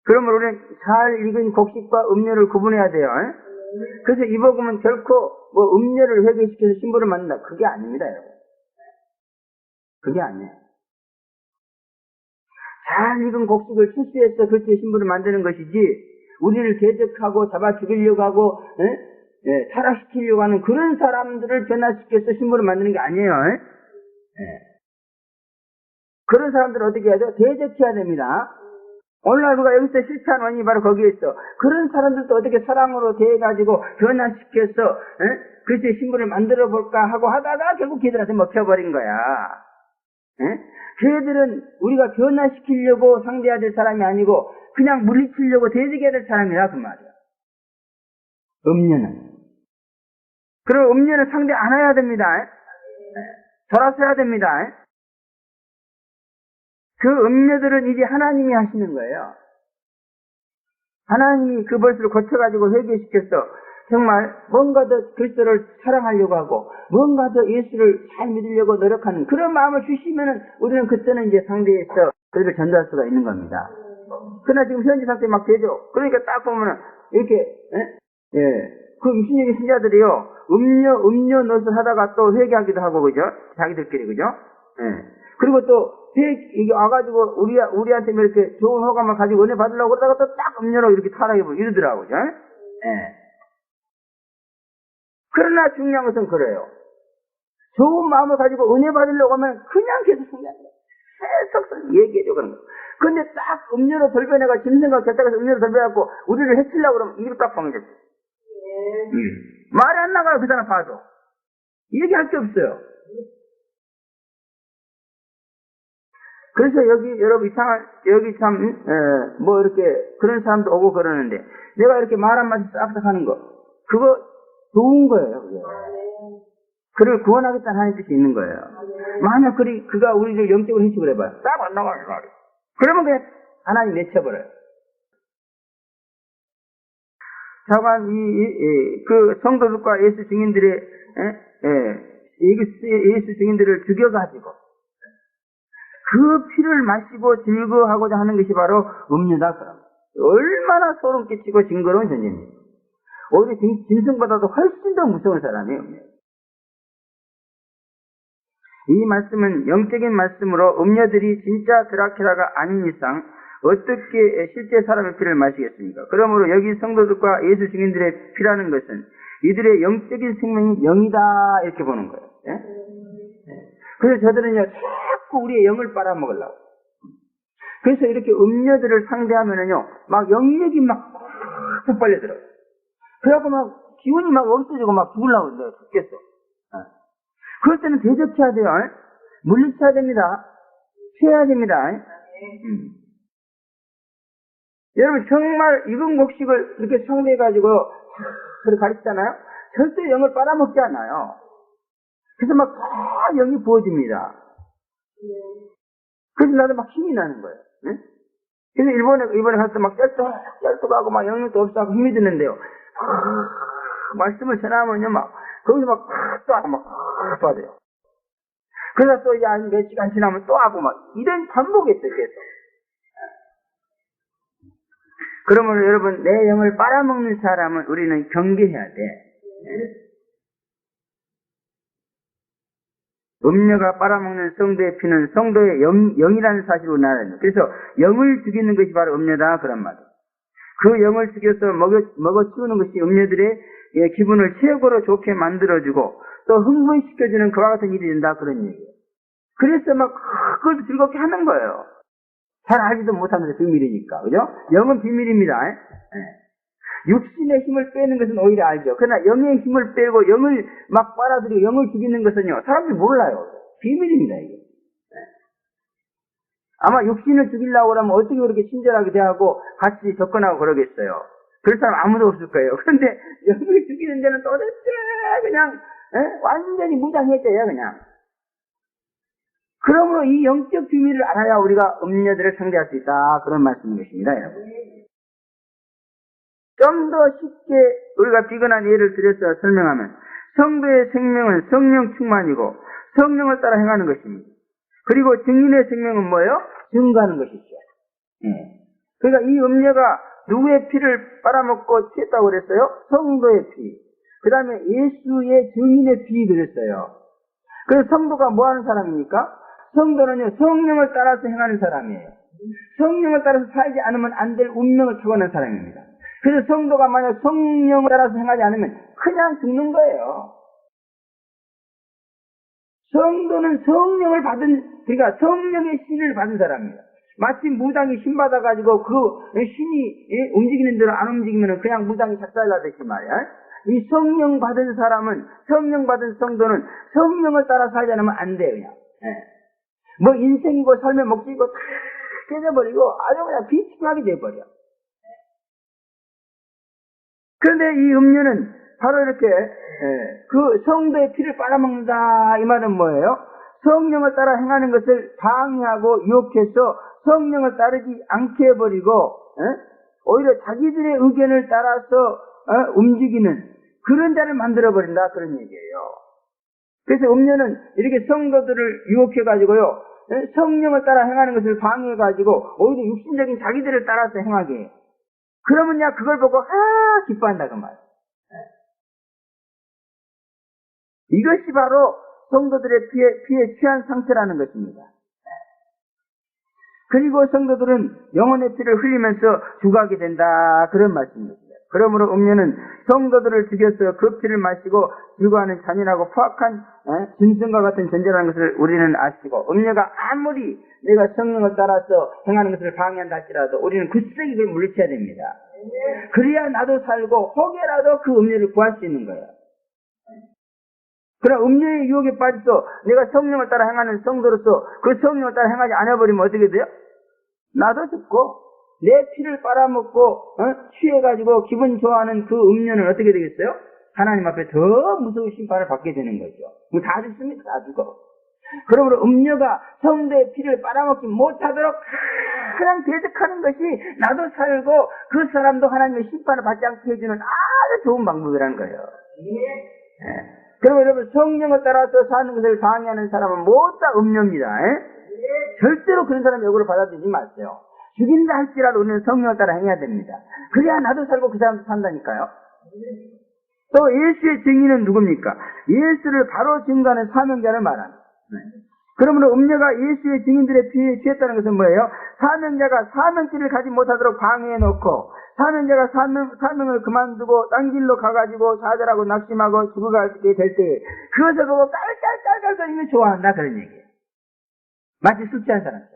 그러므로 우리는 잘 익은 곡식과 음료를 구분해야 돼요. 그래서 이 복음은 결코 뭐 음료를 회개시켜서 신부를 만든다. 그게 아닙니다, 여러분. 그게 아니에요. 잘 익은 곡식을 출수해서 그리스도의 신부를 만드는 것이지, 우리를 대적하고 잡아 죽이려고 하고 타락시키려고 하는 그런 사람들을 변화시켜서 신부를 만드는 게 아니에요. 그런 사람들을 어떻게 해야 돼요? 대적해야 됩니다. 오늘날 우리가 여기서 실패한 원인이 바로 거기에 있어. 그런 사람들도 어떻게 사랑으로 대해가지고 변화시켜서 그리스도의 신부를 만들어 볼까 하고 하다가 결국 걔들한테 먹혀버린 거야. 걔들은 우리가 변화시키려고 상대해야 될 사람이 아니고 그냥 물리치려고 대적해야 될 사람이라 그 말이야. 음녀는. 그럼 음녀는 상대 안 해야 됩니다. 돌아서야 됩니다. 그 음녀들은 이제 하나님이 하시는 거예요. 하나님이 그 벌스를 고쳐가지고 회개시켜서 정말 뭔가 더 그리스도를 사랑하려고 하고 뭔가 더 예수를 잘 믿으려고 노력하는 그런 마음을 주시면은 우리는 그때는 이제 상대에서 그들을 전도할 수가 있는 겁니다. 그러나 지금 현지 상태 막 되죠. 그러니까 딱 보면은 이렇게 그 유신적인 신자들이요 음료 노릇을 하다가 또 회개하기도 하고 그죠? 자기들끼리 그죠? 그리고 또 이게 와가지고 우리한테 이렇게 좋은 호감을 가지고 은혜 받으려고 그러다가 또 딱 음료로 이렇게 타락해버리고 이러더라고요. 그죠? 그러나 중요한 것은 그래요. 좋은 마음을 가지고 은혜 받으려고 하면 그냥 계속 성장해요. 계속 얘기해줘 그런 거. 근데 딱 음료로 돌변해가 짐승과 결탁해서 음료로 돌변해갖고 우리를 해치려고 그러면 이로 딱 방해졌어. 말이 안 나가요. 그 사람 봐도. 얘기할 게 없어요. 그래서 여기 여러분 여기 참 뭐 이렇게 그런 사람도 오고 그러는데 내가 이렇게 말 한마디 싹싹 하는 거 그거 좋은 거예요. 그게. 그를 구원하겠다는 하나님 뜻이 있는 거예요. 만약 그가 우리를 영적으로 해치고 해봐요. 딱 안 나가요. 그러면 그냥 하나님 내쳐버려요. 자관 그 성도들과 예수 증인들의 예수 증인들을 죽여가지고 그 피를 마시고 즐거워하고자 하는 것이 바로 음료다. 그럼 얼마나 소름 끼치고 징그러운 존재입니다. 오히려 짐승보다도 훨씬 더 무서운 사람이에요. 이 말씀은 영적인 말씀으로 음녀들이 진짜 드라큘라가 아닌 이상 어떻게 실제 사람의 피를 마시겠습니까? 그러므로 여기 성도들과 예수 증인들의 피라는 것은 이들의 영적인 생명이 영이다 이렇게 보는 거예요. 그래서 저들은요 자꾸 우리의 영을 빨아먹으려고. 그래서 이렇게 음녀들을 상대하면은요 막 영역이 막 빨려들어요. 그래갖고 막 기운이 막 없어지고 막 죽으려고 그래요. 죽겠어. 그럴 때는 대적해야 돼요. 물리쳐야 됩니다. 피해야 됩니다. 여러분 정말 익은 곡식을 이렇게 상대해가지고 그렇게 가르치잖아요. 절대 영을 빨아먹지 않아요. 그래서 막 다 영이 부어집니다. 그래서 나도 막 힘이 나는 거예요. 그래서 이번에 가서 막 쩔뚝하고 막 영역도 없어하고 힘이 드는데요. 말씀을 전하면요 막 거기서 막 또 하고 막 빠져요. 그래서 또 이제 한 몇 시간 지나면 또 하고 막 이런 반복했어요. 계속. 그러면 여러분 내 영을 빨아먹는 사람은 우리는 경계해야 돼. 음녀가 빨아먹는 성도의 피는 성도의 영이라는 사실을 나타내는. 그래서 영을 죽이는 것이 바로 음녀다 그런 말이에요. 그 영을 죽여서 먹어 치우는 것이 음녀들의 기분을 최고로 좋게 만들어주고 또 흥분시켜주는 그와 같은 일이 된다 그런 얘기예요. 그래서 막 그걸 즐겁게 하는 거예요. 잘 알지도 못하면서 비밀이니까. 그죠? 영은 비밀입니다. 육신의 힘을 빼는 것은 오히려 알죠. 그러나 영의 힘을 빼고 영을 막 빨아들이고 영을 죽이는 것은요 사람들이 몰라요. 비밀입니다 이게. 아마 육신을 죽이려고 하면 어떻게 그렇게 친절하게 대하고 같이 접근하고 그러겠어요. 그럴 사람 아무도 없을 거예요. 그런데 영을 죽이는 데는 도대체 그냥 완전히 무장해져요 그냥. 그러므로 이 영적 비밀을 알아야 우리가 음녀들을 상대할 수 있다. 그런 말씀인 것입니다, 여러분. 좀 더 쉽게 우리가 비근한 예를 들여서 설명하면 성도의 생명은 성령 충만이고 성령을 따라 행하는 것입니다. 그리고 증인의 생명은 뭐예요? 증거하는 것이죠. 그러니까 이 음녀가 누구의 피를 빨아먹고 취했다고 그랬어요? 성도의 피. 그 다음에 예수의 증인의 피 그랬어요. 그래서 성도가 뭐 하는 사람입니까? 성도는요, 성령을 따라서 행하는 사람이에요. 성령을 따라서 살지 않으면 안 될 운명을 타고난 사람입니다. 그래서 성도가 만약 성령을 따라서 행하지 않으면 그냥 죽는 거예요. 성도는 성령을 받은, 그러니까 성령의 신을 받은 사람입니다. 마치 무당이 신 받아가지고 그 신이 움직이는 대로 안 움직이면 그냥 무당이 작살나듯이 말이야. 이 성령 받은 사람은, 성령 받은 성도는 성령을 따라 살지 않으면 안 돼요, 그냥. 뭐 인생이고 삶의 목적이고 다 깨져버리고 아주 그냥 비참하게 돼버려. 그런데 이 음료는 바로 이렇게 그 성도의 피를 빨아먹는다 이 말은 뭐예요? 성령을 따라 행하는 것을 방해하고 유혹해서 성령을 따르지 않게 해버리고 오히려 자기들의 의견을 따라서 움직이는 그런 자를 만들어버린다 그런 얘기예요. 그래서 음료는 이렇게 성도들을 유혹해가지고요 성령을 따라 행하는 것을 방해해가지고 오히려 육신적인 자기들을 따라서 행하게 해요. 그러면 야 그걸 보고 기뻐한다 그 말. 이것이 바로 성도들의 피에 취한 상태라는 것입니다. 그리고 성도들은 영혼의 피를 흘리면서 죽어가게 된다 그런 말씀입니다. 그러므로 음료는 성도들을 죽여서 그 피를 마시고 죽어가는 잔인하고 포악한 짐승과 같은 존재라는 것을 우리는 아시고 음료가 아무리 내가 성령을 따라서 행하는 것을 방해한다 할지라도 우리는 굳세게 그걸 물리쳐야 됩니다. 그래야 나도 살고 혹여라도 그 음료를 구할 수 있는 거예요. 그러나 음료의 유혹에 빠져서 내가 성령을 따라 행하는 성도로서 그 성령을 따라 행하지 않아버리면 어떻게 돼요? 나도 죽고 내 피를 빨아먹고 취해가지고 기분 좋아하는 그 음료는 어떻게 되겠어요? 하나님 앞에 더 무서운 심판을 받게 되는 거죠. 다 죽습니다. 다 죽어. 그러므로 음료가 성도의 피를 빨아먹지 못하도록 그냥 대적하는 것이 나도 살고 그 사람도 하나님의 심판을 받지 않게 해주는 아주 좋은 방법이라는 거예요. 그러면 여러분 성령을 따라서 사는 것을 방해하는 사람은 모두 다 음료입니다. 절대로 그런 사람 역으로 받아들이지 마세요. 죽인다 할지라도 우리는 성령을 따라 행해야 됩니다. 그래야 나도 살고 그 사람도 산다니까요. 또 예수의 증인은 누굽니까? 예수를 바로 증거하는 사명자를 말합니다. 그러므로 음녀가 예수의 증인들의 피에 취했다는 것은 뭐예요? 사명자가 사명길을 가지 못하도록 방해해놓고 사명자가 사명을 그만두고 딴 길로 가가지고 좌절하고 낙심하고 죽어가게 될 때 그것을 보고 깔깔깔깔거리며 좋아한다 그런 얘기예요. 마치 숙제한 사람들.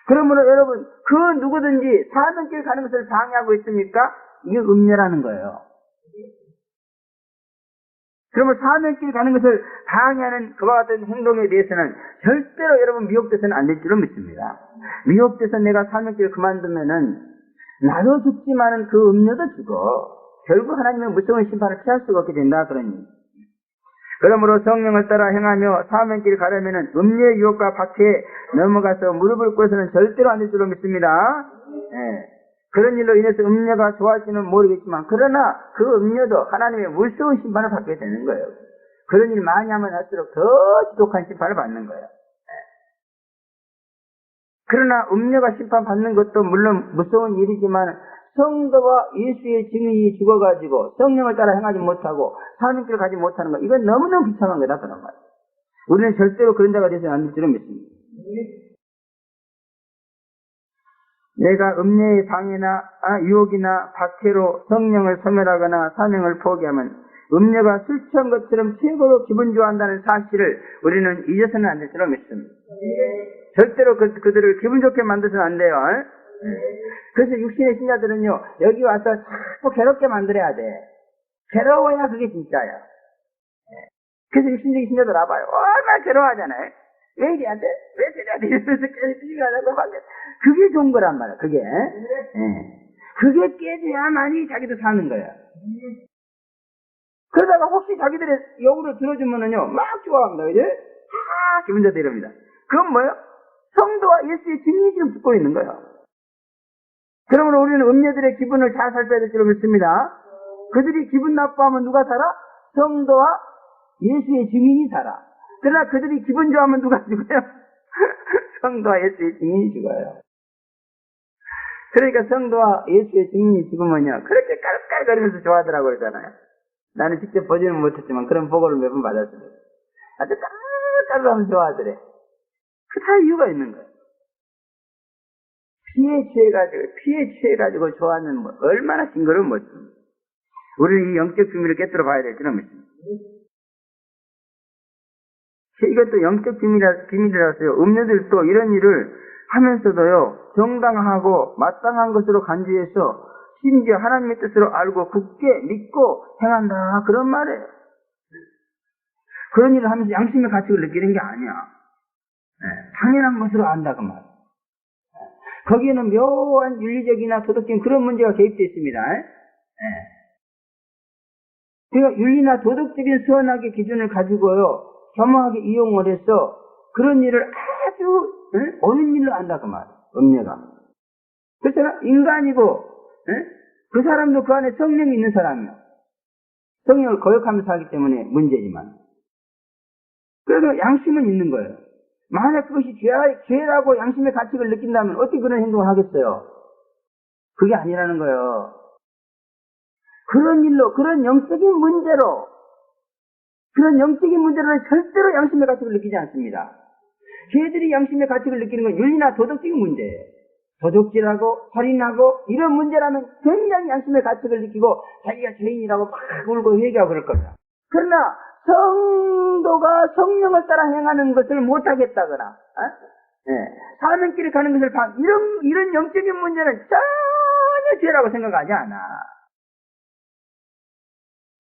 그러므로 여러분 그 누구든지 사명길 가는 것을 방해하고 있습니까? 이게 음녀라는 거예요. 그러면 사명길 가는 것을 방해하는 그와 같은 행동에 대해서는 절대로 여러분 미혹돼서는 안 될 줄로 믿습니다. 미혹돼서 내가 사명길을 그만두면은 나도 죽지만은 그 음녀도 죽어. 결국 하나님의 무서운 심판을 피할 수가 없게 된다 그러니. 그러므로 성령을 따라 행하며 사명길을 가려면은 음녀의 유혹과 박해에 넘어가서 무릎을 꿇어서는 절대로 안 될 줄로 믿습니다. 그런 일로 인해서 음녀가 좋아할지는 모르겠지만 그러나 그 음녀도 하나님의 무서운 심판을 받게 되는 거예요. 그런 일 많이 하면 할수록 더 지독한 심판을 받는 거예요. 그러나 음녀가 심판받는 것도 물론 무서운 일이지만 성도와 예수의 증인이 죽어가지고 성령을 따라 행하지 못하고 사명길을 가지 못하는 것 이건 너무너무 비참한 거다 그런 말이에요. 우리는 절대로 그런 자가 되서는 안 될 줄로 믿습니다. 내가 음녀의 방해나 유혹이나 박해로 성령을 소멸하거나 사명을 포기하면 음녀가 술 취한 것처럼 최고로 기분 좋아한다는 사실을 우리는 잊어서는 안 될 줄로 믿습니다. 절대로 그들을 기분 좋게 만들어서는 안 돼요. 그래서 육신의 신자들은요 여기 와서 자꾸 괴롭게 만들어야 돼. 괴로워야 그게 진짜야. 그래서 육신적인 신자들 와봐요. 얼마나 괴로워하잖아요. 왜 이래야 돼? 왜 저래야 돼? 이러면서 깨지려고 막 그게 좋은 거란 말이야. 그게 그게 깨져야만이 자기도 사는 거야. 그러다가 혹시 자기들의 역으로 들어주면은요 막 좋아합니다. 그지? 다 기분 좋다 이럽니다. 그건 뭐예요? 성도와 예수의 증인이 지금 듣고 있는 거예요. 그러므로 우리는 음녀들의 기분을 잘 살펴야 될 줄 믿습니다. 그들이 기분 나빠하면 누가 살아? 성도와 예수의 증인이 살아. 그러나 그들이 기분 좋아하면 누가 죽어요? 성도와 예수의 증인이 죽어요. 그러니까 성도와 예수의 증인이 죽으면요, 그렇게 깔깔거리면서 좋아하더라고 그러잖아요. 나는 직접 보지는 못했지만 그런 보고를 몇 번 받았습니다. 아주 깔깔하면서 좋아하더래. 그 다 이유가 있는 거예요. 피에 취해가지고 좋아하는 뭐 얼마나 징그러운 모습입니다. 우리는 이 영적 비밀을 깨뜨려 봐야 될 줄은 믿습니다. 이것도 영적 비밀이라서요. 음료들도 이런 일을 하면서도요, 정당하고 마땅한 것으로 간주해서 심지어 하나님의 뜻으로 알고 굳게 믿고 행한다. 그런 말이에요. 그런 일을 하면서 양심의 가치를 느끼는 게 아니야. 당연한 것으로 안다. 그 말. 거기에는 묘한 윤리적이나 도덕적인 그런 문제가 개입되어 있습니다. 그러니까 윤리나 도덕적인 선악의 기준을 가지고요, 겸허하게 이용을 해서 그런 일을 아주 옳은 일로 안다. 그 말. 음녀가. 그렇잖아. 인간이고, 그 사람도 그 안에 성령이 있는 사람이야. 성령을 거역하면서 하기 때문에 문제지만. 그래서 양심은 있는 거예요. 만약 그것이 죄라고 양심의 가치를 느낀다면 어떻게 그런 행동을 하겠어요? 그게 아니라는 거예요. 그런 일로, 그런 영적인 문제로는 절대로 양심의 가치를 느끼지 않습니다. 걔들이 양심의 가치를 느끼는 건 윤리나 도덕적인 문제예요. 도둑질하고 살인하고 이런 문제라면 굉장히 양심의 가치를 느끼고 자기가 죄인이라고 막 울고 회개하고 그럴 겁니다. 그러나 성도가 성령을 따라 행하는 것을 못하겠다거나 사는 길을 가는 것을 이런 영적인 문제는 전혀 죄라고 생각하지 않아.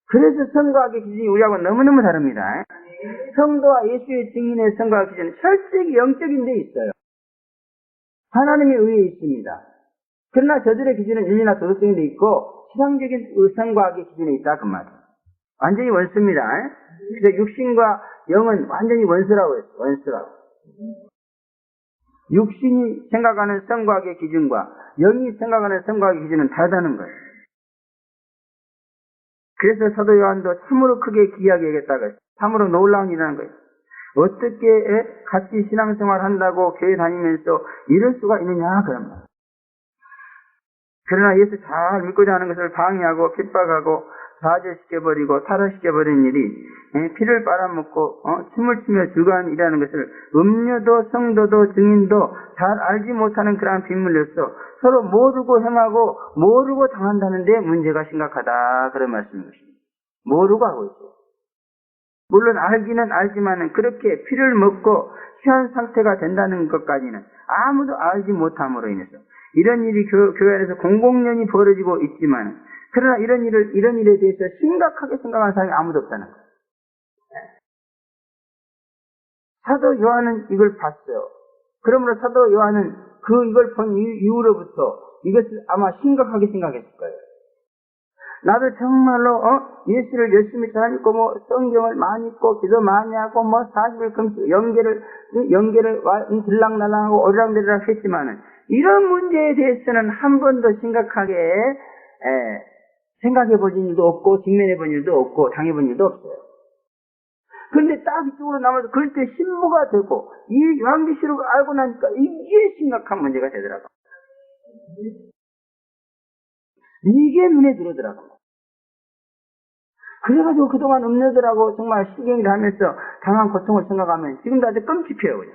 그래서 성과학의 기준이 우리하고 너무너무 다릅니다. 성도와 예수의 증인의 성과학 기준은 철저히 영적인 데 있어요. 하나님의 의에 있습니다. 그러나 저들의 기준은 윤리나 도덕적인 데 있고 세상적인 성과학의 기준에 있다. 그 말이에요. 완전히 원수입니다. 그래서 육신과 영은 완전히 원수라고 했어요. 원수라고. 육신이 생각하는 성과학의 기준과 영이 생각하는 성과학의 기준은 다르다는 거예요. 그래서 사도 요한도 참으로 크게 귀하게 여겼다고 했어요. 참으로 놀라운 일이라는 거예요. 어떻게 같이 신앙생활 한다고 교회 다니면서 이럴 수가 있느냐 그런 말. 그러나 예수 잘 믿고자 하는 것을 방해하고 핍박하고 좌절시켜버리고 타락시켜버리는 일이 피를 빨아먹고 침을 치며 주관 일하는 것을 음료도 성도도 증인도 잘 알지 못하는 그러한 빗물로서 서로 모르고 행하고 모르고 당한다는 데 문제가 심각하다 그런 말씀인 것입니다. 모르고 하고 있어요. 물론 알기는 알지만은 그렇게 피를 먹고 취한 상태가 된다는 것까지는 아무도 알지 못함으로 인해서 이런 일이 교회 안에서 공공연히 벌어지고 있지만 그러나 이런 일에 대해서 심각하게 생각하는 사람이 아무도 없다는 거예요. 사도 요한은 이걸 봤어요. 그러므로 사도 요한은 이걸 본 이후로부터 이것을 아마 심각하게 생각했을 거예요. 나도 정말로 예수를 열심히 잘 믿고 성경을 많이 읽고 기도 많이 하고 40일 금식 연계를 들락날락하고 오르락내리락 했지만은 이런 문제에 대해서는 한 번도 심각하게 생각해 본 일도 없고 직면해 본 일도 없고 당해 본 일도 없어요. 그런데 딱 이쪽으로 남아서 그럴 때 신부가 되고 이 요한계시록을 알고 나니까 이게 심각한 문제가 되더라고요. 이게 눈에 들어오더라고요. 그래가지고 그동안 음녀들하고 정말 신경을 하면서 당한 고통을 생각하면 지금도 아주 끔찍해요. 그냥.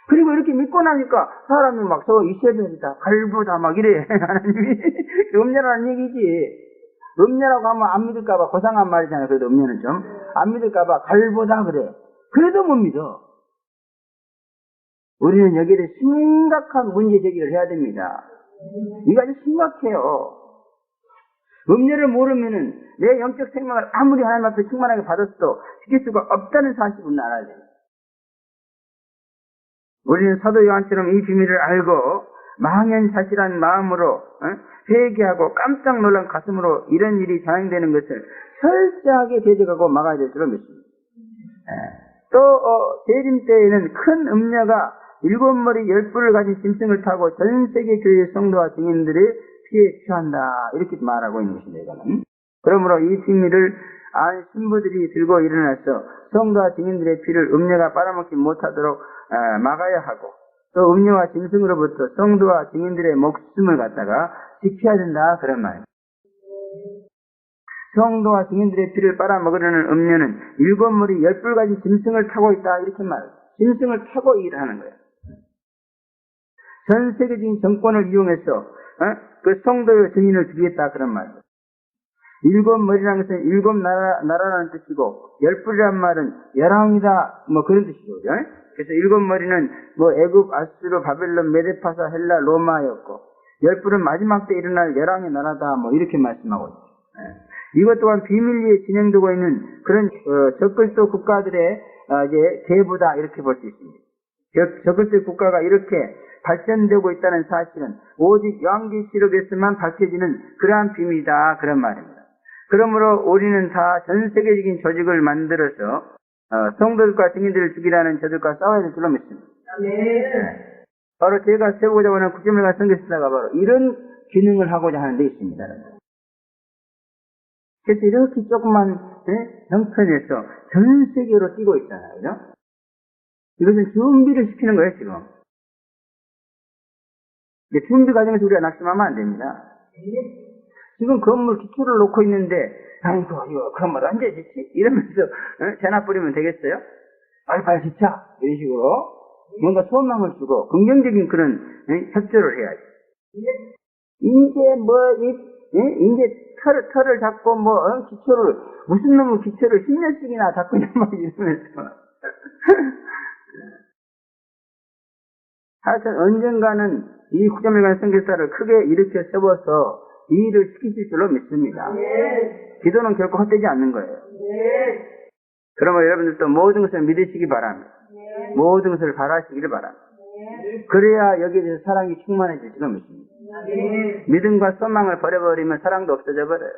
그리고 이렇게 믿고 나니까 사람이 막 저 이세벨이다 갈보다 막 이래. 하나님이 음녀라는 얘기지. 음녀라고 하면 안 믿을까봐 고상한 말이잖아요. 그래도 음녀는 좀 안 믿을까봐 갈보다 그래. 그래도 못 믿어. 우리는 여기에 대해 심각한 문제 제기를 해야 됩니다. 이거 아주 심각해요. 음료를 모르면은 내 영적 생명을 아무리 하나님 앞에 충만하게 받았어도 지킬 수가 없다는 사실을 알아야 돼요. 우리는 사도 요한처럼 이 비밀을 알고 망연자실한 마음으로 회개하고 깜짝 놀란 가슴으로 이런 일이 자행되는 것을 철저하게 대적하고 막아야 될 줄을 믿습니다. 또 재림 때에는 큰 음녀가 7머리 10뿔을 가진 짐승을 타고 전 세계 교회의 성도와 증인들의 피에 취한다. 이렇게 말하고 있는 것입니다. 이거는. 그러므로 이 비밀을 안 신부들이 들고 일어나서 성도와 증인들의 피를 음녀가 빨아먹지 못하도록 막아야 하고, 또 음녀와 짐승으로부터 성도와 증인들의 목숨을 갖다가 지켜야 된다. 그런 말입니다. 성도와 증인들의 피를 빨아먹으려는 음녀는 7머리 10뿔 가진 짐승을 타고 있다. 이렇게 말합니다. 짐승을 타고 일하는 거예요. 전 세계적인 정권을 이용해서 그 성도의 증인을 죽이겠다. 그런 말입니다. 7머리라는 것은 7나라라는 뜻이고, 10뿔이란 말은 열왕이다. 뭐 그런 뜻이죠. 그래서 7머리는 뭐 애굽, 아수르, 바벨론, 메데파사, 헬라, 로마였고, 10뿔은 마지막 때 일어날 열왕의 나라다. 뭐 이렇게 말씀하고 있죠. 이것 또한 비밀리에 진행되고 있는 그런 적그리스도 국가들의 이제 계보다 이렇게 볼 수 있습니다. 적그리스도 국가가 이렇게 발전되고 있다는 사실은 오직 요한계시록에서만 밝혀지는 그러한 비밀이다. 그런 말입니다. 그러므로 우리는 다 전 세계적인 조직을 만들어서 성도들과 증인들을 죽이라는 저들과 싸워야 될 줄로 믿습니다. 네. 바로 제가 세우고자 하는 국제물관 선교사가 바로 이런 기능을 하고자 하는 데 있습니다. 그래서 이렇게 조그만 형편에서 전 세계로 뛰고 있잖아요. 그죠? 이것은 준비를 시키는 거예요, 지금. 준비 과정에서 우리가 낙심하면 안 됩니다. 지금 건물 기초를 놓고 있는데, 아이고, 이거 건물 언제 짓지? 이러면서 전화 뿌리면 되겠어요? 빨리 짓자. 이런 식으로 뭔가 소망을 주고 긍정적인 그런 협조를 해야지. 이제 털을 잡고 기초를 무슨 놈의 기초를 10년씩이나 잡고 있는 막 이러면서 하여튼 언젠가는 이 국제물관 선교사를 크게 일으켜 세워서 이 일을 시키실 줄로 믿습니다. 기도는 결코 헛되지 않는 거예요. 그러면 여러분들도 모든 것을 믿으시기 바랍니다. 모든 것을 바라시기를 바랍니다. 그래야 여기에 대해서 사랑이 충만해질 줄로 믿습니다. 믿음과 소망을 버려버리면 사랑도 없어져 버려요.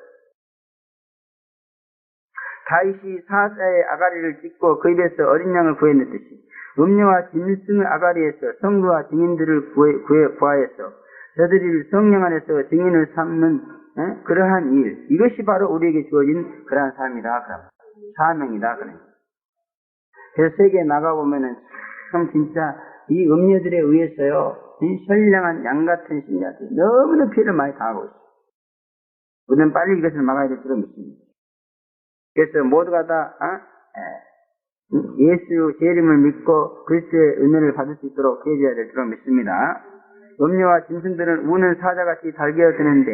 다윗이 사자의 아가리를 찢고 그 입에서 어린 양을 구해냈듯이 음녀와 짐승의 아가리에서 성도와 증인들을 구하여서 저들이 성령 안에서 증인을 삼는 그러한 일, 이것이 바로 우리에게 주어진 그러한 삶이다. 그럽니다. 사명이다. 그럽니다. 그래서 세계에 나가보면은 참 진짜 이 음녀들에 의해서요, 이 선량한 양 같은 신자들이 너무나 피해를 많이 당하고 있어요. 우리는 빨리 이것을 막아야 될 줄로 믿습니다. 그래서 모두가 다 예수 재림을 믿고 그리스도의 은혜를 받을 수 있도록 해줘야 될 줄로 믿습니다. 음녀와 짐승들은 우는 사자같이 달겨드는데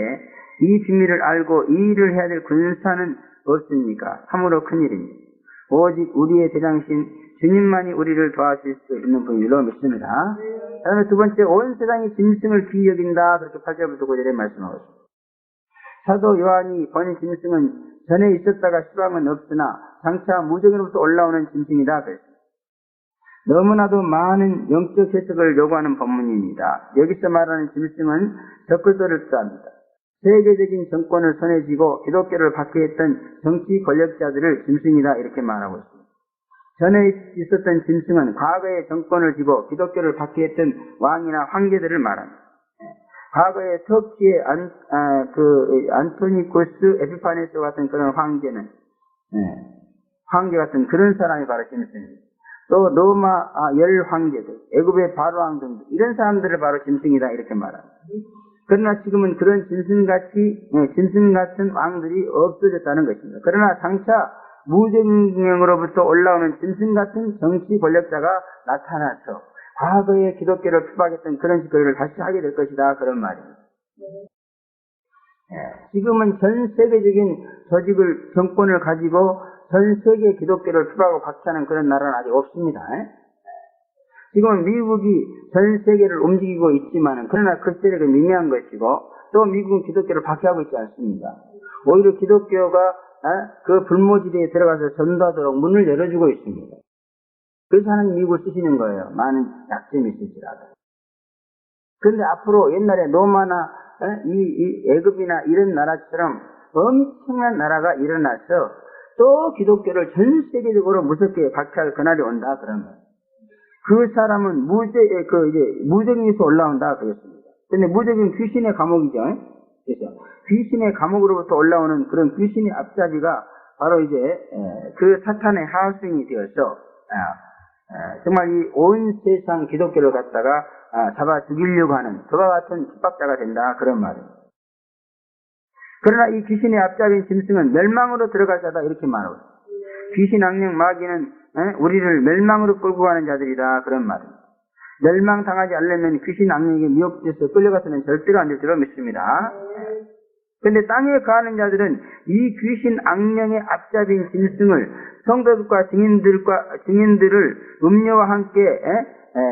이 비밀을 알고 이 일을 해야 될 군사는 없습니까? 참으로 큰일입니다. 오직 우리의 대장신 주님만이 우리를 도와줄 수 있는 분일로 믿습니다. 다음에 두 번째, 온 세상이 짐승을 귀히 여긴다. 그렇게 8절부터 9절에 말씀하고 있습니다. 사도 요한이 본 짐승은 전에 있었다가 시방은 없으나 장차 무적으로부터 올라오는 짐승이다. 그랬습니다. 너무나도 많은 영적 해석을 요구하는 본문입니다. 여기서 말하는 짐승은 적그리스도를 뜻합니다. 세계적인 정권을 손에 쥐고 기독교를 박해했던 정치 권력자들을 짐승이다. 이렇게 말하고 있습니다. 전에 있었던 짐승은 과거의 정권을 쥐고 기독교를 박해했던 왕이나 황제들을 말합니다. 과거의 터키의 안토니쿠스 에피파네스 같은 그런 황제 같은 그런 사람이 바로 짐승입니다. 또 로마 열 황제들, 애굽의 바로 왕 등등 이런 사람들을 바로 짐승이다 이렇게 말합니다. 그러나 지금은 그런 짐승 같은 왕들이 없어졌다는 것입니다. 그러나 장차 무정경으로부터 올라오는 짐승 같은 정치 권력자가 나타나서 과거의 기독교를 추방했던 그런 짓거리를 다시 하게 될 것이다. 그런 말입니다. 지금은 전 세계적인 정권을 가지고 전 세계 기독교를 추방하고 박해하는 그런 나라는 아직 없습니다. 지금은 미국이 전 세계를 움직이고 있지만은 그러나 그 세력은 미미한 것이고 또 미국은 기독교를 박해하고 있지 않습니다. 오히려 기독교가 그 불모지대에 들어가서 전도하도록 문을 열어주고 있습니다. 그래서 하나님 미국을 쓰시는 거예요. 많은 약점이 있을지라도. 그런데 앞으로 옛날에 로마나 이 애굽이나 이런 나라처럼 엄청난 나라가 일어나서 또 기독교를 전 세계적으로 무섭게 박해할 그날이 온다 그러면 그 사람은 무적에서 올라온다 그랬습니다. 근데 무적은 귀신의 감옥이죠. 그래서 귀신의 감옥으로부터 올라오는 그런 귀신의 앞잡이가 바로 이제 그 사탄의 하수인이 되어서 정말 이 온 세상 기독교를 갖다가 잡아 죽이려고 하는 그와 같은 핍박자가 된다 그런 말입니다. 그러나 이 귀신의 앞잡이인 짐승은 멸망으로 들어갈 자다 이렇게 말하고 있습니다. 귀신, 악령, 마귀는 우리를 멸망으로 끌고 가는 자들이다 그런 말입니다. 멸망당하지 않으려면 귀신, 악령에게 미혹돼서 끌려가서는 절대로 안 될 줄로 믿습니다. 그런데 땅에 거하는 자들은 이 귀신, 악령의 앞잡이인 짐승을 성도들과 증인들을 음료와 함께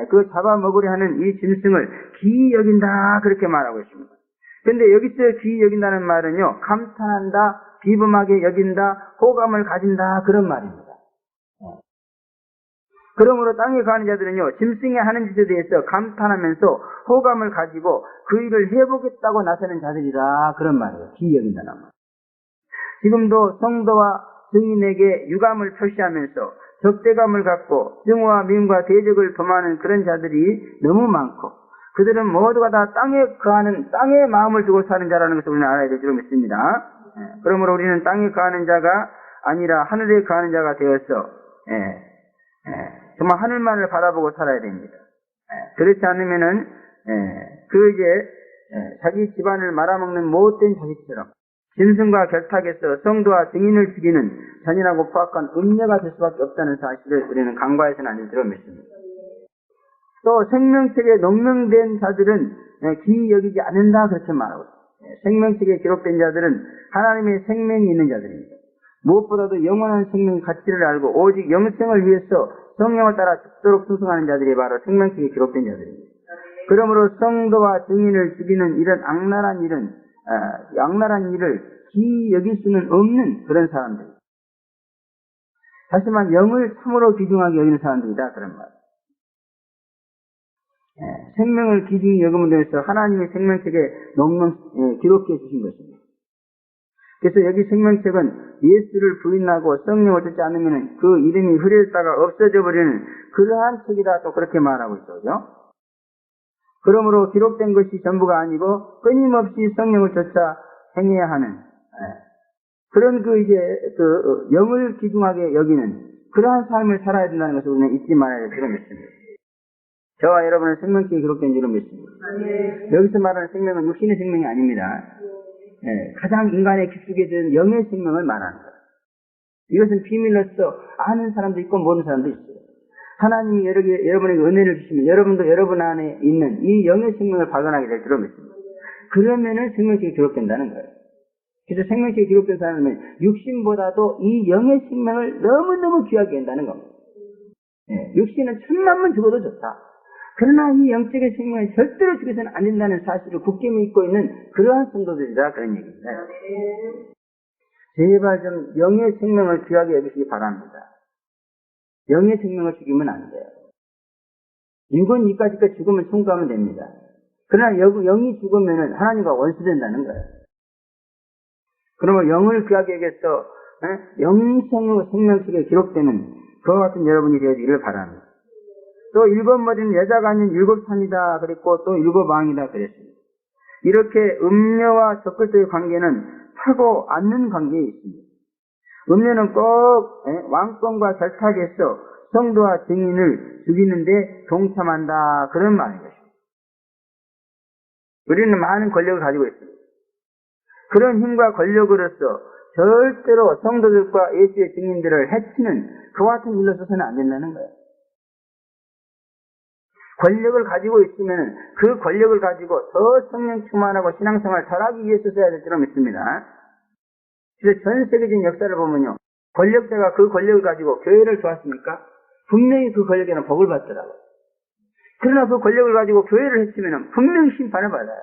그 잡아먹으려 하는 이 짐승을 기이 여긴다 그렇게 말하고 있습니다. 근데 여기서 기이 여긴다는 말은요, 감탄한다, 비범하게 여긴다, 호감을 가진다 그런 말입니다. 그러므로 땅에 거하는 자들은요, 짐승이 하는 짓에 대해서 감탄하면서 호감을 가지고 그 일을 해보겠다고 나서는 자들이다 그런 말이에요. 기이 여긴다는 말. 지금도 성도와 증인에게 유감을 표시하면서 적대감을 갖고 증오와 미움과 대적을 범하는 그런 자들이 너무 많고, 그들은 모두가 다 땅에 거하는, 땅에 마음을 두고 사는 자라는 것을 우리는 알아야 될 줄 믿습니다. 그러므로 우리는 땅에 거하는 자가 아니라 하늘에 거하는 자가 되어서 정말 하늘만을 바라보고 살아야 됩니다. 그렇지 않으면은 자기 집안을 말아먹는 못된 자식처럼 짐승과 결탁해서 성도와 증인을 죽이는 잔인하고 포악한 음녀가 될 수밖에 없다는 사실을 우리는 간과해서는 안 될 줄 믿습니다. 또 생명책에 농명된 자들은 기이 여기지 않는다 그렇게 말하고 있습니다. 생명책에 기록된 자들은 하나님의 생명이 있는 자들입니다. 무엇보다도 영원한 생명의 가치를 알고 오직 영생을 위해서 성령을 따라 죽도록 충성하는 자들이 바로 생명책에 기록된 자들입니다. 그러므로 성도와 증인을 죽이는 이런 악랄한 일을 기이 여길 수는 없는 그런 사람들입니다. 하지만 영을 참으로 귀중하게 여기는 사람들이다 그런 말. 생명을 귀중히 여김으로 해서 하나님의 생명책에 기록해 주신 것입니다. 그래서 여기 생명책은 예수를 부인하고 성령을 듣지 않으면 그 이름이 흐려졌다가 없어져 버리는 그러한 책이다 또 그렇게 말하고 있죠. 그죠? 그러므로 기록된 것이 전부가 아니고 끊임없이 성령을 쫓아 행해야 하는 그런 영을 귀중하게 여기는 그러한 삶을 살아야 된다는 것을 우리는 잊지 말아야 될 필요가 있습니다. 저와 여러분은 생명책에 기록된 줄로 믿습니다. 여기서 말하는 생명은 육신의 생명이 아닙니다. 가장 인간의 깊숙이 든 영의 생명을 말하는 거예요. 이것은 비밀로서 아는 사람도 있고 모르는 사람도 있어요. 하나님이 여러분에게 은혜를 주시면 여러분도 여러분 안에 있는 이 영의 생명을 발견하게 될 줄로 믿습니다. 그러면은 생명책에 기록된다는 거예요. 그래서 생명책에 기록된 사람은 육신보다도 이 영의 생명을 너무너무 귀하게 한다는 겁니다. 육신은 1000만번 죽어도 좋다. 그러나 이 영적인 생명을 절대로 죽여서는 안 된다는 사실을 굳게 믿고 있는 그러한 성도들이다 그런 얘기입니다. 제발 좀 영의 생명을 귀하게 여기시기 바랍니다. 영의 생명을 죽이면 안 돼요. 육은 이까지까지 죽으면 청구하면 됩니다. 그러나 영이 죽으면 하나님과 원수된다는 거예요. 그러면 영을 귀하게 여겨서 영생의 생명책에 기록되는 그와 같은 여러분이 되어지기를 바랍니다. 또 7머리는 여자가 아닌 7산이다 그랬고 또 7왕이다 그랬습니다. 이렇게 음녀와 적글자의 관계는 타고 않는 관계에 있습니다. 음녀는 꼭 왕권과 결탁해서 성도와 증인을 죽이는데 동참한다 그런 말인 것입니다. 우리는 많은 권력을 가지고 있습니다. 그런 힘과 권력으로서 절대로 성도들과 예수의 증인들을 해치는 그와 같은 일로 써서는 안 된다는 거예요. 권력을 가지고 있으면 그 권력을 가지고 더 성령 충만하고 신앙생활을 잘하기 위해서 써야 될 줄로 믿습니다. 그래서 전 세계적인 역사를 보면요, 권력자가 그 권력을 가지고 교회를 도왔습니까? 분명히 그 권력에는 복을 받더라고요. 그러나 그 권력을 가지고 교회를 해치면 분명히 심판을 받아요.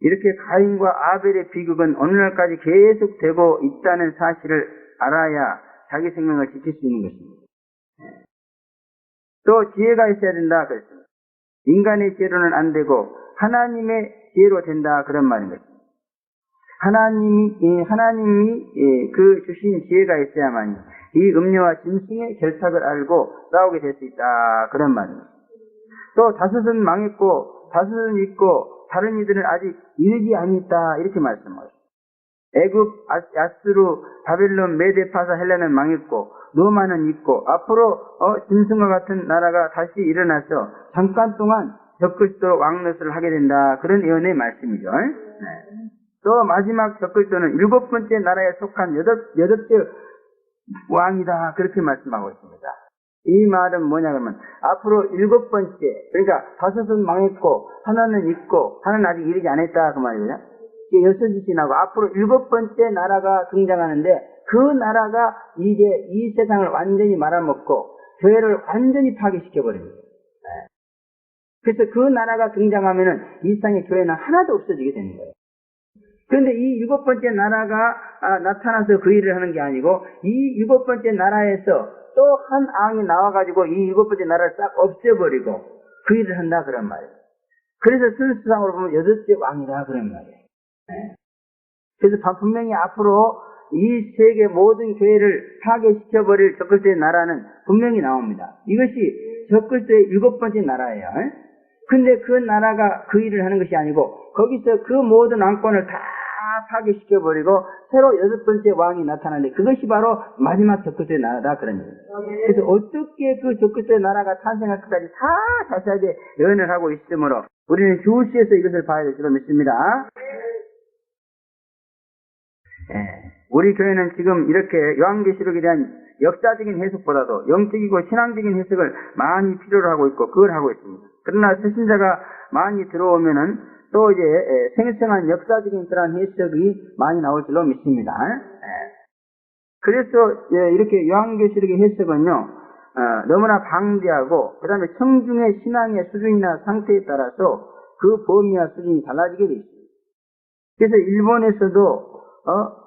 이렇게 가인과 아벨의 비극은 오늘날까지 계속되고 있다는 사실을 알아야 자기 생명을 지킬 수 있는 것입니다. 또 지혜가 있어야 된다 그랬습니다. 인간의 지혜로는 안 되고 하나님의 지혜로 된다 그런 말인 것입니다. 하나님이 그 주신 지혜가 있어야만 이 음료와 짐승의 결탁을 알고 싸우게 될 수 있다. 그런 말입니다. 또 다섯은 망했고 다섯은 있고 다른 이들은 아직 이르지 아니했다. 이렇게 말씀하셨습니다. 애굽, 야스루, 바벨론, 메데파사, 헬라는 망했고 노마는 있고 앞으로 짐승과 같은 나라가 다시 일어나서 잠깐 동안 적그리스도 왕노릇을 하게 된다. 그런 예언의 말씀이죠. 네. 또 마지막 적그리스도는 7번째 나라에 속한 여덟째 왕이다. 그렇게 말씀하고 있습니다. 이 말은 뭐냐 그러면 앞으로 7번째, 그러니까 5은 망했고 하나는 있고 하나는 아직 이르지 않았다 그 말이에요. 이게 6이 지나고 앞으로 7번째 나라가 등장하는데 그 나라가 이제 이 세상을 완전히 말아먹고 교회를 완전히 파괴시켜버립니다. 네. 그래서 그 나라가 등장하면은 이 세상의 교회는 하나도 없어지게 되는 거예요. 그런데 이 7번째 나라가 나타나서 그 일을 하는 게 아니고 이 7번째 나라에서 또 한 왕이 나와가지고 이 7번째 나라를 싹 없애버리고 그 일을 한다 그런 말이에요. 그래서 순수상으로 보면 8째 왕이다 그런 말이에요. 네. 그래서 분명히 앞으로 이 세계 모든 교회를 파괴시켜버릴 적그리스도의 나라는 분명히 나옵니다. 이것이 적그리스도의 7번째 나라예요. 근데 그 나라가 그 일을 하는 것이 아니고 거기서 그 모든 왕권을 다 파괴시켜버리고 새로 6번째 왕이 나타나는데 그것이 바로 마지막 적그리스도의 나라다 그런 얘기예요. 그래서 어떻게 그 적그리스도의 나라가 탄생할 것까지 다 자세하게 예언을 하고 있으므로 우리는 주시에서 이것을 봐야 될 줄로 믿습니다. 네. 우리 교회는 지금 이렇게 요한계시록에 대한 역사적인 해석보다도 영적이고 신앙적인 해석을 많이 필요로 하고 있고 그걸 하고 있습니다. 그러나 새신자가 많이 들어오면은 또 이제 생생한 역사적인 그런 해석이 많이 나올 줄로 믿습니다. 그래서 이렇게 요한계시록의 해석은요 너무나 방대하고 그 다음에 청중의 신앙의 수준이나 상태에 따라서 그 범위와 수준이 달라지게 되어 있습니다. 그래서 일본에서도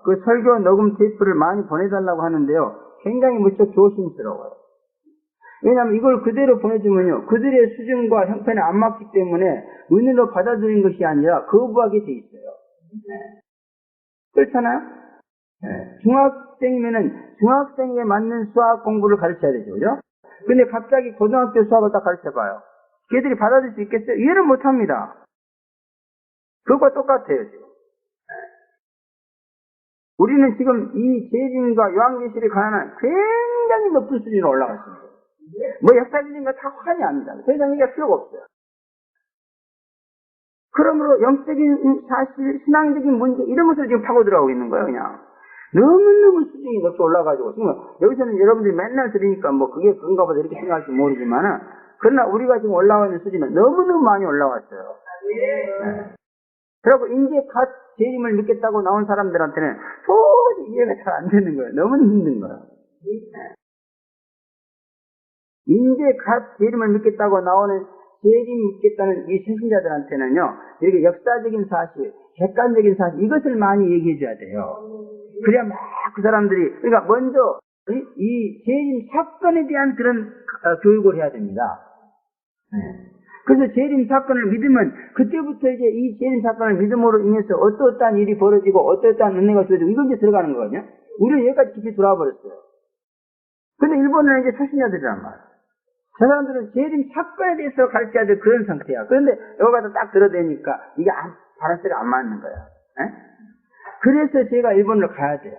그 설교 녹음 테이프를 많이 보내달라고 하는데요 굉장히 무척 조심스러워요. 왜냐하면 이걸 그대로 보내주면요 그들의 수준과 형편에 안 맞기 때문에 은혜로 받아들인 것이 아니라 거부하게 돼 있어요. 네. 그렇잖아요? 네. 중학생이면은 중학생에 맞는 수학 공부를 가르쳐야 되죠, 그죠? 근데 갑자기 고등학교 수학을 딱 가르쳐봐요. 걔들이 받아들일 수 있겠어요? 이해를 못합니다. 그것과 똑같아요 지금. 네. 우리는 지금 이 재림과 요한계시록에 관한 굉장히 높은 수준으로 올라갔습니다. 뭐 역사적인 거 다 환히 압니다. 더 이상 얘기할 필요가 없어요. 그러므로 영적인 사실, 신앙적인 문제 이런 것을 지금 파고 들어가고 있는 거예요. 그냥 너무너무 수준이 높게 올라가지고 지금 여기서는 여러분들이 맨날 들으니까 뭐 그게 그런가 보다 이렇게 생각할지 모르지만은 그러나 우리가 지금 올라와 있는 수준은 너무너무 많이 올라왔어요. 네. 그리고 이제 갓 재림을 믿겠다고 나온 사람들한테는 도저히 이해가 잘 안 되는 거예요. 너무 힘든 거예요. 네. 이제 갓 재림을 믿겠다고 나오는 재림 믿겠다는 이 신신자들한테는요 이렇게 역사적인 사실, 객관적인 사실 이것을 많이 얘기해 줘야 돼요. 그래야 막 그 사람들이 그러니까 먼저 이 재림 사건에 대한 그런 교육을 해야 됩니다. 네. 그래서 재림 사건을 믿으면 그때부터 이제 이 재림 사건을 믿음으로 인해서 어떠한 일이 벌어지고 어떠한 은혜가 주어지고 이건 이제 들어가는 거거든요. 우리는 여기까지 깊이 들어와 버렸어요. 근데 일본은 이제 초신자들이란 말이에요. 저 사람들은 재림 사건에 대해서 가르쳐야 될 그런 상태야. 그런데 여기 가서 딱 들어대니까 이게 바란스가 안 맞는 거야. 에? 그래서 제가 일본으로 가야 돼요.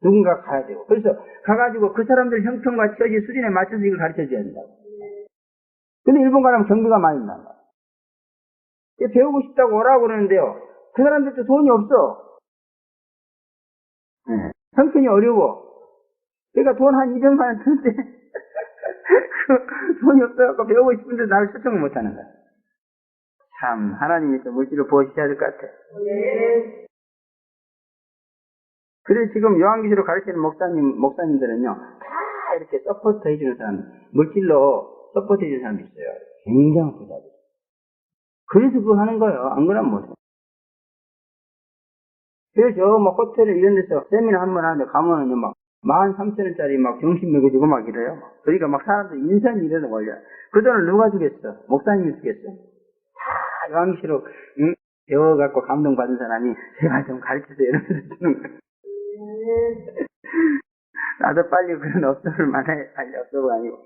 누군가 가야 되고. 그래서 가가지고 그 사람들 형편과 처지 수준에 맞춰서 이걸 가르쳐줘야 된다고. 근데 일본 가려면 경비가 많이 난다. 배우고 싶다고 오라고 그러는데요. 그 사람들도 돈이 없어. 네. 형편이 어려워. 그러니까 돈 한 200만 원 드는데 돈이 없어갖고 배우고 싶은데 나를 초청을 못하는 거야. 참 하나님이 좀 물질을 부어주셔야 될 것 같아. 네. 그래서 지금 요한계시록 가르치는 목사님들은요 다 이렇게 서포트 해주는 사람, 물질로 서포트 해주는 사람이 있어요. 굉장히 부자죠. 그래서 그거 하는 거예요. 안 그러면 못해. 그래서 막 호텔 이런 데서 세미나 한 번 하는데 가면은요 막 13,000원짜리 막 정신 먹여주고 막 이래요. 그러니까 막 사람들 인선 이래서 걸려. 그 돈을 누가 주겠어? 목사님이 주겠어? 다 요한계시록 배워갖고 감동받은 사람이 제발 좀 가르쳐서 이러면서 주는 거예요. 나도 빨리 그런 업소를 만나야, 아니, 업소가 아니고,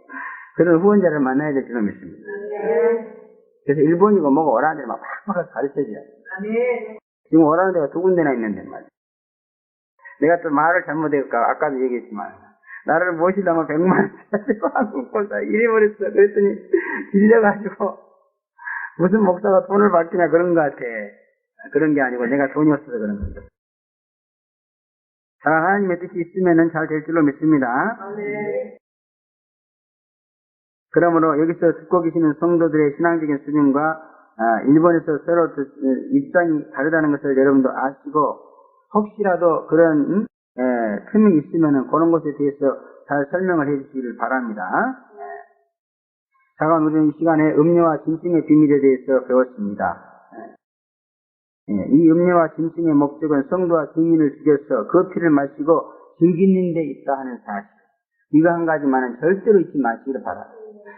그런 후원자를 만나야 될 줄로 믿습니다. 그래서 일본이고 뭐고 오라는 데를 막 팍팍 가르쳐줘요. 지금 오라는 데가 2군데나 있는데 말이야. 내가 또 말을 잘못했을까, 아까도 얘기했지만, 나를 모시려면 100만 원 가지고 한국 본사 잃어버렸어. 그랬더니, 빌려가지고, 무슨 목사가 돈을 받기나 그런 것 같아. 그런 게 아니고 내가 돈이 없어서 그런 거죠. 자, 하나님의 뜻이 있으면 잘 될 줄로 믿습니다. 그러므로 여기서 듣고 계시는 성도들의 신앙적인 수준과 일본에서 서로 입장이 다르다는 것을 여러분도 아시고, 혹시라도 그런 틈이 있으면 그런 것에 대해서 잘 설명을 해 주시기를 바랍니다. 자가 우리는 이 시간에 음료와 짐승의 비밀에 대해서 배웠습니다. 이 음료와 짐승의 목적은 성도와 증인을 죽여서 그 피를 마시고 즐기는 데 있다 하는 사실. 이거 한 가지만은 절대로 잊지 마시기를 바랍니다.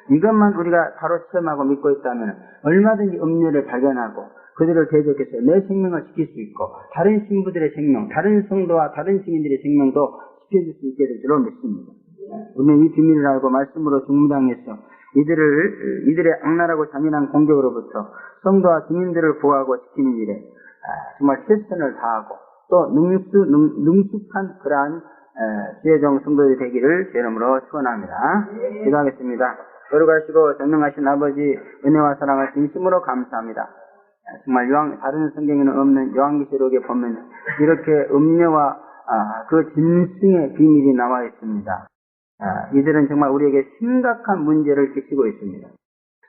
이것만 우리가 바로 체험하고 믿고 있다면 얼마든지 음료를 발견하고 그들을 대적해서 내 생명을 지킬 수 있고 다른 신부들의 생명, 다른 성도와 다른 증인들의 생명도 지켜줄 수 있게 될 줄로 믿습니다. 우리는 이 비밀을 알고 말씀으로 중무당해서 이들의 악랄하고 잔인한 공격으로부터 성도와 증인들을 보호하고 지키는 일에 정말 최선을 다하고 또 능숙한 그러한 주의종 성도들이 되기를 제 이름으로 축원합니다. 기도하겠습니다. 거룩하시고 전능하신 아버지, 은혜와 사랑을 진심으로 감사합니다. 정말 다른 성경에는 없는 요한계시록에 보면 이렇게 음료와 그 짐승의 비밀이 나와 있습니다. 이들은 정말 우리에게 심각한 문제를 끼치고 있습니다.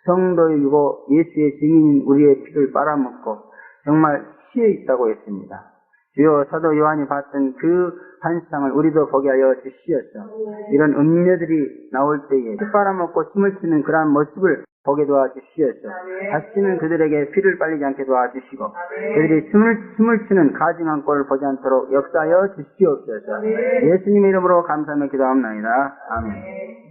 성도이고 예수의 증인인 우리의 피를 빨아먹고 정말 피해 있다고 했습니다. 주여, 사도 요한이 봤던 그 환상을 우리도 보게 하여 주시옵소서. 이런 음료들이 나올 때에 피 빨아먹고 춤을 추는 그러한 모습을 보게 도와주시옵소서. 다시는 그들에게 피를 빨리지 않게 도와주시고 그들이 춤을 추는 가증한 꼴을 보지 않도록 역사하여 주시옵소서. 예수님의 이름으로 감사하며 기도합니다. 아멘.